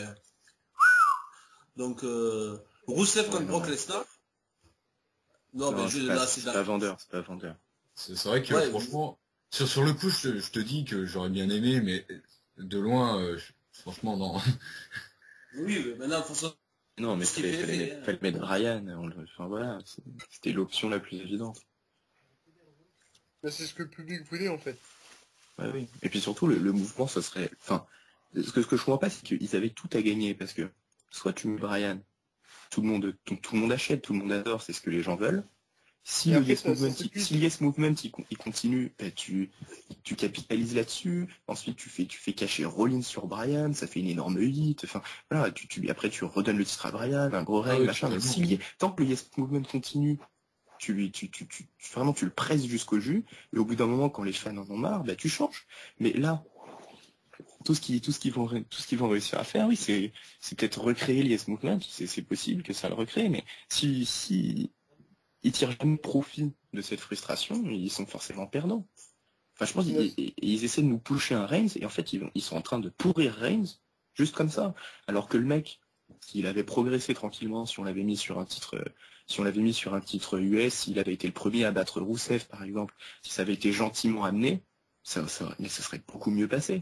Donc, Rousseff Ouais, contre non. Brock Lesnar. Non, Non, mais là, c'est c'est pas vendeur, c'est pas vendeur. C'est vrai que Ouais, franchement, sur le coup, je te dis que j'aurais bien aimé, mais de loin, franchement, non. oui, mais maintenant, faut ça. Non, mais Ce qui est fait, fait, hein. fallait mettre Brian. Enfin voilà, c'était l'option la plus évidente. Bah, c'est ce que le public voulait en fait. Ouais, oui. Et puis surtout, le mouvement, ça serait... Enfin, ce que je comprends pas, c'est qu'ils avaient tout à gagner, parce que soit tu mets Brian, tout le monde achète, tout le monde adore, c'est ce que les gens veulent. Si Et le après, Yes Movement, si le Yes Movement il continue, bah, tu capitalises là-dessus. Ensuite, tu fais cacher Rollins sur Brian, ça fait une énorme hit. Enfin, voilà, après tu redonnes le titre à Brian, un gros Ah règne, oui, machin. Donc, totalement. tant que le Yes Movement continue, vraiment tu le presses jusqu'au jus. Et au bout d'un moment, quand les fans en ont marre, bah tu changes. Mais là, tout ce qu'ils vont réussir à faire, oui, c'est peut-être recréer le Yes Movement. C'est possible que ça le recrée, mais si ils tirent jamais profit de cette frustration, ils sont forcément perdants. Enfin, je pense Ouais, qu'ils essaient de nous pusher un Reigns, et en fait, ils sont en train de pourrir Reigns, juste comme ça. Alors que le mec, s'il avait progressé tranquillement, si on l'avait mis sur un titre US, s'il avait été le premier à battre Rousseff, par exemple, si ça avait été gentiment amené, mais ça serait beaucoup mieux passé.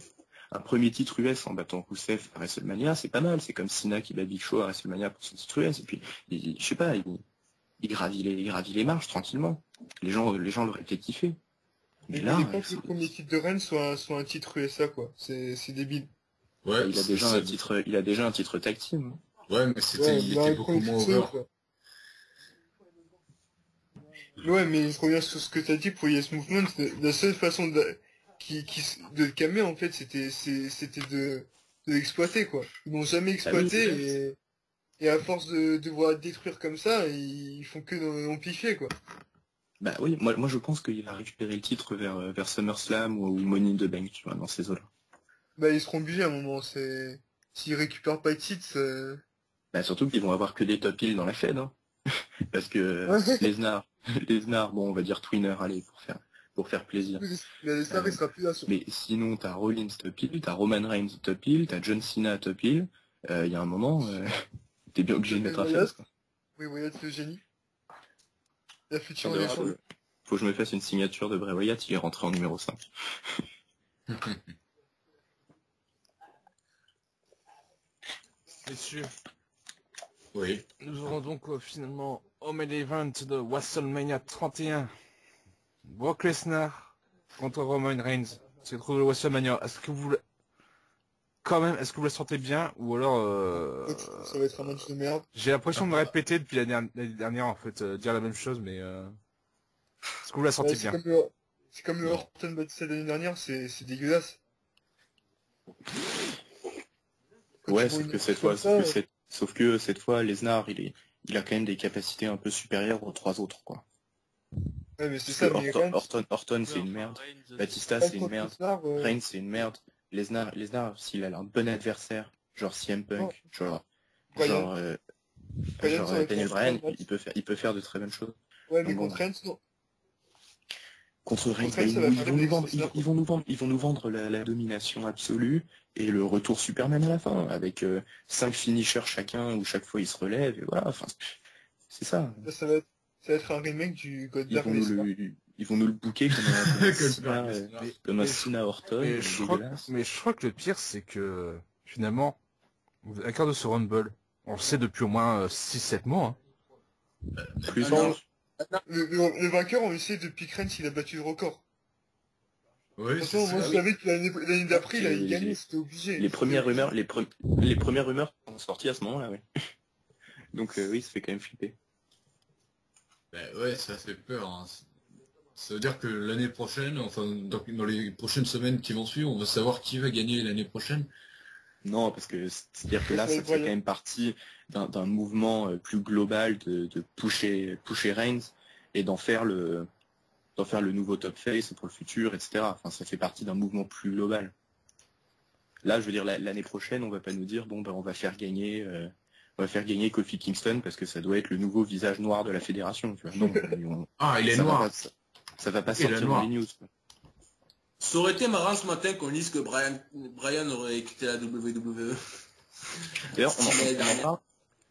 Un premier titre US en battant Rousseff à WrestleMania, c'est pas mal. C'est comme Cena qui bat Big Show à WrestleMania pour son titre US, et puis, je sais pas, il gravit les marches tranquillement. Les gens l'auraient peut-être kiffé. mais Mais il là, voulait pas que le premier titre de Rennes soit un titre USA quoi. C'est débile. Ouais, il a déjà un titre tag team. ouais, mais Ouais, il là, était le beaucoup premier moins titre over. quoi. Ouais, mais je reviens sur ce que t'as dit pour Yes Movement. La seule façon de le calmer en fait, c'était de l'exploiter quoi. Ils l'ont jamais Ah oui, exploité et à force de voir détruire comme ça, ils font que d'en piffer quoi. bah oui, moi je pense qu'il va récupérer le titre vers SummerSlam ou Money in the Bank, tu vois, dans ces eaux-là. Bah ils seront obligés à un moment. S'ils récupèrent pas de titre, Bah surtout qu'ils vont avoir que des top heels dans la Fed, hein. Parce que ouais. Lesnar, bon, on va dire Twinner, allez, pour faire plaisir. Mais les stars, il sera plus là sur. Mais sinon, t'as Rollins top heel, t'as Roman Reigns top heel, t'as John Cena top heel. Il y a un moment, t'es bien obligé de mettre un face, quoi. Oui, Wyatt le génie. La future D'ailleurs, légende. faut que je me fasse une signature de Bray Wyatt, il est rentré en numéro 5. Messieurs, Oui. nous aurons donc finalement au main event de WrestleMania 31. Brock Lesnar contre Roman Reigns. C'est trop de WrestleMania. Est-ce que vous est-ce que vous la sentez bien ou alors Ça va être un match de merde. j'ai l'impression de me répéter depuis l'année dernière en fait, dire la même chose, mais est-ce que vous la sentez Ouais, bien? c'est comme le Non. Orton Battle l'année dernière, c'est dégueulasse. Quand tu Ouais, vois sauf une que équipe comme ça, cette fois, Lesnar, il a quand même des capacités un peu supérieures aux trois autres, quoi. ouais, mais c'est Parce ça, que mais Reigns, Orton, c'est une merde. Batista, Reigns c'est une contre merde. Lesnar, Reigns, c'est une merde. Lesnar, s'il a un bon adversaire, genre CM non, Punk, genre, Bryan, genre, euh, Bryan, ça va être un Daniel super Bryan, match. il peut faire de très bonnes choses. Ouais, mais Donc contre bon, Reigns, non. contre Reigns, Contre Reigns, ça va faire avec Lesnar. ils vont nous vendre la domination absolue et le retour Superman à la fin, avec 5 finishers chacun où chaque fois il se relève et voilà. Enfin, c'est ça. Là, ça va être un remake du Goldberg Lesnar. Ils vont nous le booker Goldberg, Lesnar. comme un Mais Cena Orton, dégueulasse. mais je crois que le pire c'est que finalement, un quart de ce Rumble, on le sait depuis au moins 6-7 mois. Hein. Plus Enfin, non. le vainqueur, on le sait depuis que Reigns, il a battu le record. Oui, c'est Franchement, moi, ça. je savais que l'année d'après, il allait gagner, c'était obligé. Les premières C'était rumeurs, les premières rumeurs sont sorties à ce moment-là, oui. Donc oui, ça fait quand même flipper. Ben ouais, ça fait peur. Hein. Ça veut dire que l'année prochaine, enfin dans les prochaines semaines qui vont suivre, on va savoir qui va gagner l'année prochaine. Non, parce que c'est-à-dire que là, Ça va ça être fait quand Bryan. même partie d'un mouvement plus global de pusher Reigns et d'en faire le nouveau top face pour le futur, etc. Enfin, ça fait partie d'un mouvement plus global. Là, je veux dire, l'année prochaine, on va pas nous dire, bon, ben, on va faire gagner Kofi Kingston parce que ça doit être le nouveau visage noir de la fédération, tu vois. Non, Ah, il est ça va noir. pas, ça va pas Il est sortir dans noir. les news, quoi. Ça aurait été marrant ce matin qu'on dise que Brian aurait quitté la WWE. D'ailleurs, on L'année en dernière. parle.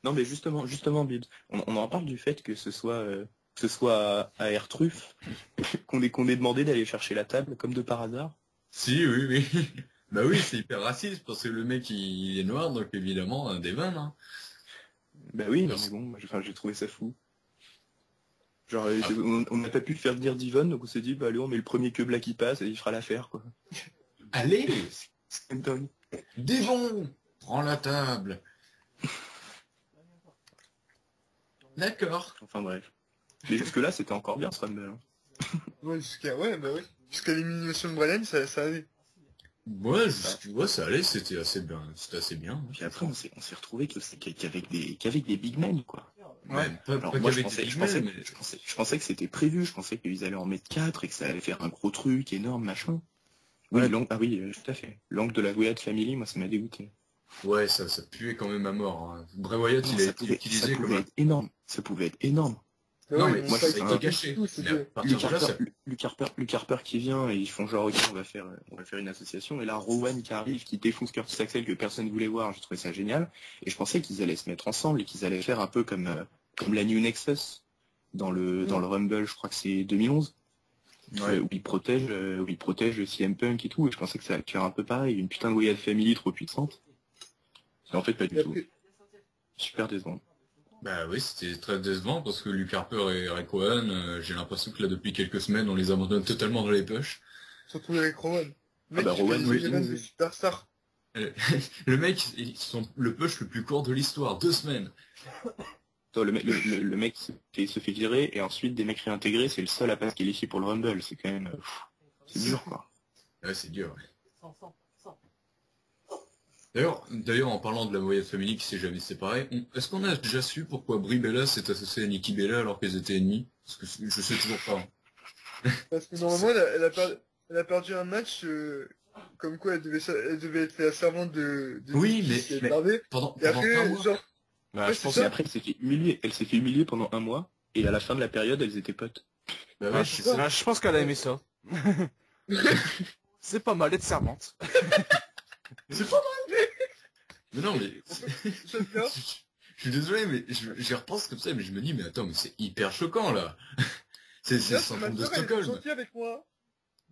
Non, mais justement, Bibbs, on en parle du fait que ce soit à R-Truff qu'on ait demandé d'aller chercher la table, comme de par hasard. Si, oui, oui. Bah oui, c'est hyper raciste parce que le mec il est noir, donc évidemment des vannes. Hein. Bah oui, non, mais bon, j'ai trouvé ça fou. Genre, on n'a pas pu faire venir Devon, donc on s'est dit, bah allez, on met le premier que Black qui passe et il fera l'affaire, quoi. Allez, C'est dingue. Devon, prends la table. D'accord. Enfin bref. Mais jusque-là, c'était encore bien ce Rumble. Hein. Ouais, jusqu'à l'élimination de Brian, ça allait. Ouais, ouais, ça allait, c'était assez bien. Puis après, on s'est retrouvé qu'avec des big men, quoi. Ouais, pas Alors pas moi, qu'avec des big men, mais... je pensais que c'était prévu, je pensais qu'ils allaient en mettre 4 et que ça allait faire un gros truc énorme, machin. Oui, Ouais. ah oui, tout à fait. L'angle de la Wyatt Family, moi, ça m'a dégoûté. Ouais, ça puait quand même à mort. Hein. Bray Wyatt, Non, il a ça été pouvait utilisé comme être un... énorme. Ça pouvait être énorme. Non, Ouais, mais ils moi, ont pas ça a été été gâché. tout, c'est Mais à bien. partir de là, ça... Luke Harper qui vient et ils font genre, ok, on va faire une association. Et là, Rowan qui arrive, qui défonce Curtis Axel que personne voulait voir. J'ai trouvé ça génial. Et je pensais qu'ils allaient se mettre ensemble et qu'ils allaient faire un peu comme la New Nexus dans le Rumble, je crois que c'est 2011. Ouais. Où ils protègent CM Punk et tout. Et je pensais que ça allait faire un peu pareil. Une putain de Wyatt Family trop puissante. Mais en fait, pas du Et tout. après, Super décevant. Bah oui, c'était très décevant parce que Luke Harper et Rick Owen, j'ai l'impression que là, depuis quelques semaines, on les abandonne totalement dans les poches. surtout avec Rowan. Le mec, bah, il Rowan, fait oui, des vannes oui, de oui. superstar. Le mec, ils sont le push le plus court de l'histoire, 2 semaines. Attends, le mec se fait virer et ensuite des mecs réintégrés, c'est le seul à pas se qualifier pour le Rumble. C'est quand même... c'est dur, quoi. Ouais, c'est dur, ouais. D'ailleurs, en parlant de la Wyatt Family qui s'est jamais séparée, est-ce qu'on a déjà su pourquoi Brie Bella s'est associée à Nikki Bella alors qu'elles étaient ennemies? Parce que je sais toujours pas. Parce que normalement, elle a perdu un match, comme quoi elle devait être la servante de Oui, Nikki, qui mais est perdue. pendant Et un après, mois. genre, Bah, ouais, je c'est pense ça. qu'après, elle s'est fait humilier pendant un mois et à la fin de la période, elles étaient potes. Bah Ouais, ouais, c'est ça. je pense qu'elle a aimé ça. C'est pas mal d'être servante. c'est pas mal. Mais non, mais... J'aime bien. Je suis désolé, mais j'y repense comme ça, mais je me dis, mais attends, mais c'est hyper choquant, là. C'est le Bien, syndrome de ma sœur, elle est Stockholm. gentille avec moi.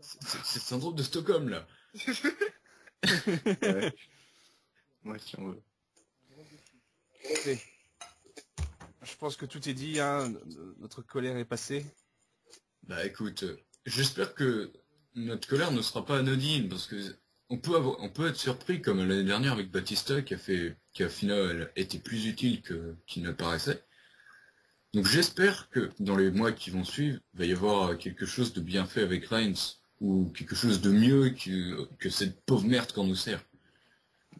C'est le syndrome de Stockholm, là. Ouais. Ouais, si on veut. Ok. Je pense que tout est dit, hein. Notre colère est passée. Bah écoute, j'espère que notre colère ne sera pas anodine, parce que on peut être surpris, comme l'année dernière avec Batista, qui au final été plus utile qu'il ne paraissait. Donc j'espère que dans les mois qui vont suivre, il va y avoir quelque chose de bien fait avec Reigns, ou quelque chose de mieux que cette pauvre merde qu'on nous sert.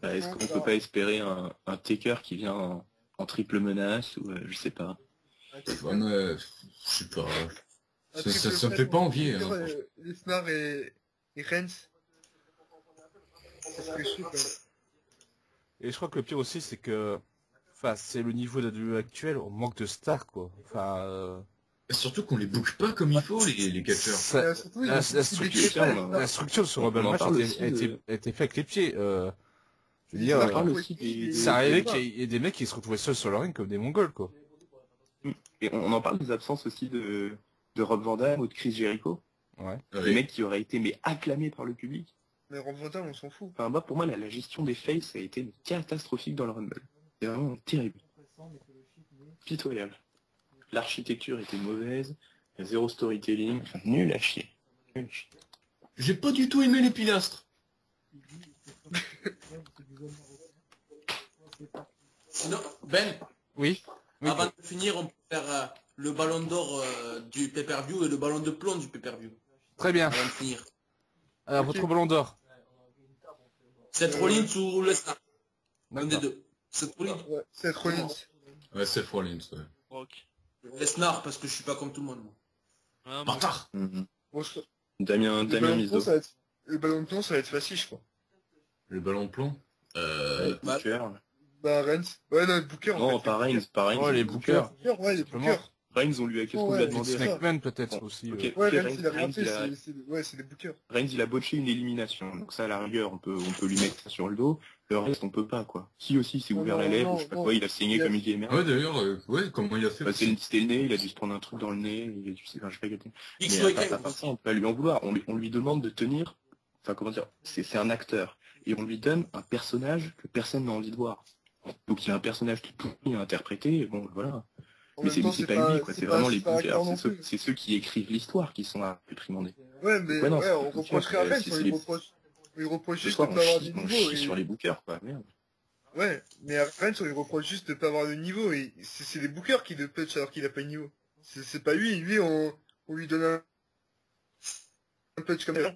Bah, est-ce qu'on peut pas espérer un Taker qui vient en triple menace ou je sais pas. Ouais, mais, je sais pas. Un Ça triple me fait pas envie. Taker, Hein. Lesnar et Reigns. C'est ce que je sais, quoi. Et je crois que le pire aussi, c'est que... Enfin, c'est le niveau de la WWE actuelle, on manque de stars, quoi. Enfin... Surtout qu'on les boucle pas comme il faut, les catcheurs. Ça- Surtout, la, il la il structure, décrit pas, la structure sur Rebel On en Match parle a aussi été faite avec les pieds. Je veux Il dire, On Lesnar, parle faut aussi qu'il- des... c'est arrivé qu'il y ait des mecs qui se retrouvaient seuls sur le ring comme des Mongols, quoi. Et on en parle des absences aussi de Rob Van Dam ou de Chris Jericho. Ouais. Des Ouais. mecs qui auraient été mais acclamés par le public. Mais Rob Van Dam, on s'en fout. Enfin, moi, pour moi, la gestion des faces a été catastrophique dans le Rumble. C'est vraiment terrible. Pitoyable. L'architecture était mauvaise, zéro storytelling, enfin, nul à chier. Nul à chier. J'ai pas du tout aimé les pilastres. Sinon, Ben, Oui. Oui. avant de finir, on peut faire le ballon d'or du pay-per-view et le ballon de plomb du pay-per-view. Très bien. Avant de finir. Alors, votre ballon d'or. Seth Rollins ou Lesnar. Un des D'accord. deux. Seth Rollins. Ouais, Seth Rollins. Ouais, Seth Rollins, ouais. Rock. Lesnar, parce que je suis pas comme tout le monde, moi. Ouais, moi, Bâtard. Mhm. Bon, Damien le ballon de plomb, Miso. ça va être... Le ballon de plomb, ça va être facile, je crois. Le ballon de plomb. Booker. Bah, Reigns. Ouais, non, Booker, en Non, fait. pas Reigns, pas Reigns. Oh, les Booker. Booker, ouais, les Simplement. Booker. Reigns, on lui a, qu'est-ce qu'on lui a Ouais, demandé? c'est ça. McMahon peut-être Bon, aussi. ok. Ouais, Ok, Reigns, il a rien Reigns, fait, il a- ouais, c'est des Booker. Reigns, il a botché une élimination. Donc ça, à la rigueur, on peut lui mettre ça sur le dos. Le reste, on peut pas, quoi. Si aussi, il s'est Non, ouvert non, la lèvre, non, ou je sais pas non. quoi, il a saigné Il a- comme il dit merde. Ouais, d'ailleurs, ouais, comment il a fait Bah, pour ça c'était le nez, il a dû se prendre un truc dans le nez, il a dû, enfin, je sais pas quel. X Mais Y. à part ça, on peut pas lui en vouloir. On lui demande de tenir, enfin, comment dire, c'est un acteur. Et on lui donne un personnage que personne n'a envie de voir. Donc il a un personnage qui est pourri à interpréter, et bon, voilà. En Mais même temps, c'est pas lui, quoi. C'est vraiment les pas bookers. acteur non plus. C'est ceux qui écrivent l'histoire qui sont à réprimandés. Ouais, mais Ouais, non, ouais, c'est on pas reprocherait Booker, à Reigns, c'est on les- lui reproche Ce juste soir, de on pas avoir chie, de on niveau. chie sur les bookers, quoi. Merde. Ouais, mais à Reigns, on lui reproche juste de pas avoir de niveau, et c'est les bookers qui le punch alors qu'il a pas de niveau. C'est pas lui, on lui donne un punch comme ça.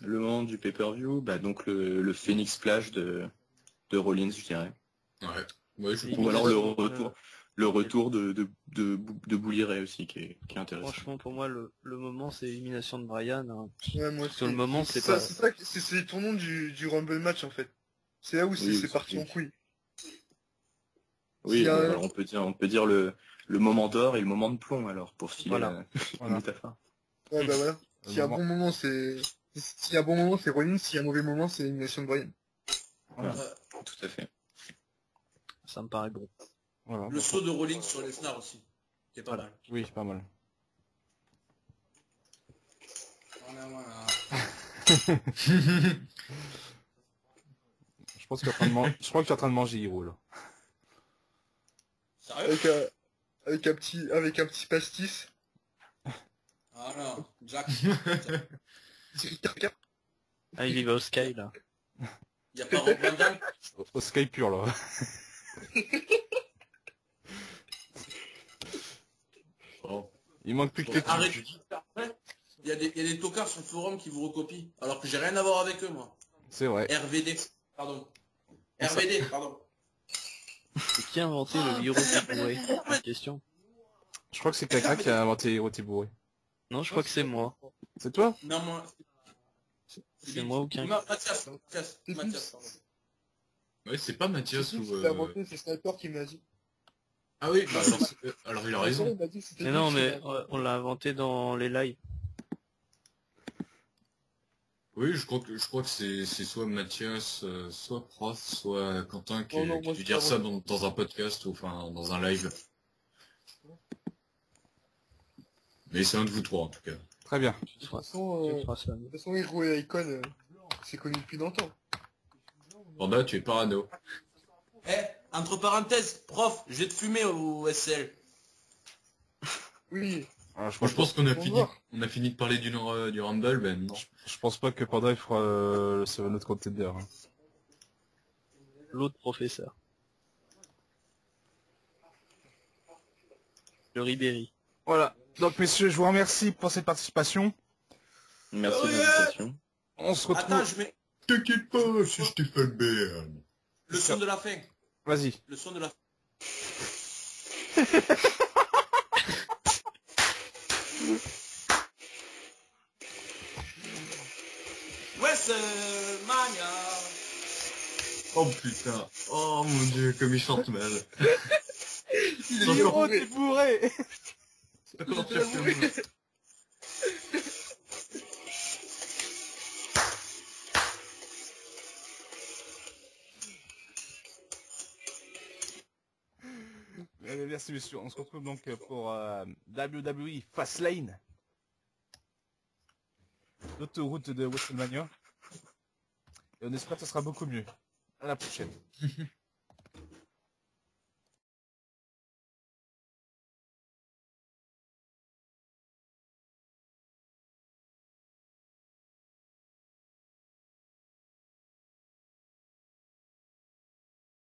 Le moment du pay-per-view, bah, donc le Phoenix Splash de Rollins, je dirais. Ouais. Ouais, je Et Ou alors élimination, le retour de Bully Ray aussi, qui est intéressant. franchement, pour moi, le moment, c'est l'élimination de Brian. Hein. Ouais, moi Sur le aussi. moment, c'est pas... C'est ça, c'est le tournant du Rumble match, en fait. C'est là où Oui, c'est oui, parti oui. en couille. Oui, S'il y a bon, un- alors on peut dire le moment d'or et le moment de plomb, alors, pour filer Voilà. la Voilà. métaphore. Ouais, bah voilà. Le S'il y a un moment. bon moment, s'il y a un bon moment, c'est Rollins, s'il y a un mauvais moment, c'est l'élimination de Brian. Voilà. Tout à fait. Ça me paraît bon. Voilà. Le saut de Rollins sur Lesnar aussi. C'est pas mal. Oui, pas mal. Voilà. Je pense qu'il est en train de je crois que tu es en train de manger Hiro, là. Sérieux? Avec un petit pastis. Ah non, Jack. Thierry Carca. Ah, il y va au Sky, là. Y a pas Rob Van Dam? Au Sky pur, là. Oh. Il manque plus que tes Arrête. trucs. Il y a des tocards sur le forum qui vous recopient, alors que j'ai rien à voir avec eux, moi. C'est vrai. RVD, pardon. RVD, pardon. Et qui a inventé le virus bourré? Question. Je crois que c'est quelqu'un qui a inventé Hiro Bourré. Non, je crois que c'est moi. C'est toi? Non, moi. C'est moi ou quelqu'un. Mathias, pardon. Ouais, c'est pas Mathias C'est ou... qui qui l'a inventé, c'est Sniper qui me l'a dit. Ah oui, bah alors il a raison. Il m'a dit que c'était Mais lui non, qui mais l'a inventé. on l'a inventé dans les lives. Oui, je crois que c'est soit Mathias, soit Prof, soit Quentin qui, Oh non, qui moi, dû c'est dire pas ça moi. dans un podcast ou enfin dans un live. Mais c'est un de vous trois en tout cas. Très bien. Tu feras, De tu feras ça. toute façon, Hero et Icon, c'est connu depuis longtemps. Panda, tu es parano. Eh, entre parenthèses, prof, je vais te fumer au SL. Oui, Alors, je Moi, je pense qu'on a Bon, fini, voir. on a fini de parler du Rumble, ben non. je pense pas que Panda il fera sur notre contender. Hein. L'autre professeur. Le Ribéry. Voilà. Donc messieurs, je vous remercie pour cette participation. Merci de l'invitation. On se retrouve. Attends, je mets T'inquiète pas, c'est Stéphane Bern. le son de la fin. Vas-y. Le son de la fin. Mania. Oh putain. Oh mon dieu, comme il chante mal. il est Encore Hiro, bourré. t'es bourré. Encore pire que moi. Allez, merci messieurs. On se retrouve donc pour WWE Fastlane. L'autoroute de WrestleMania. Et on espère que ça sera beaucoup mieux. À la prochaine.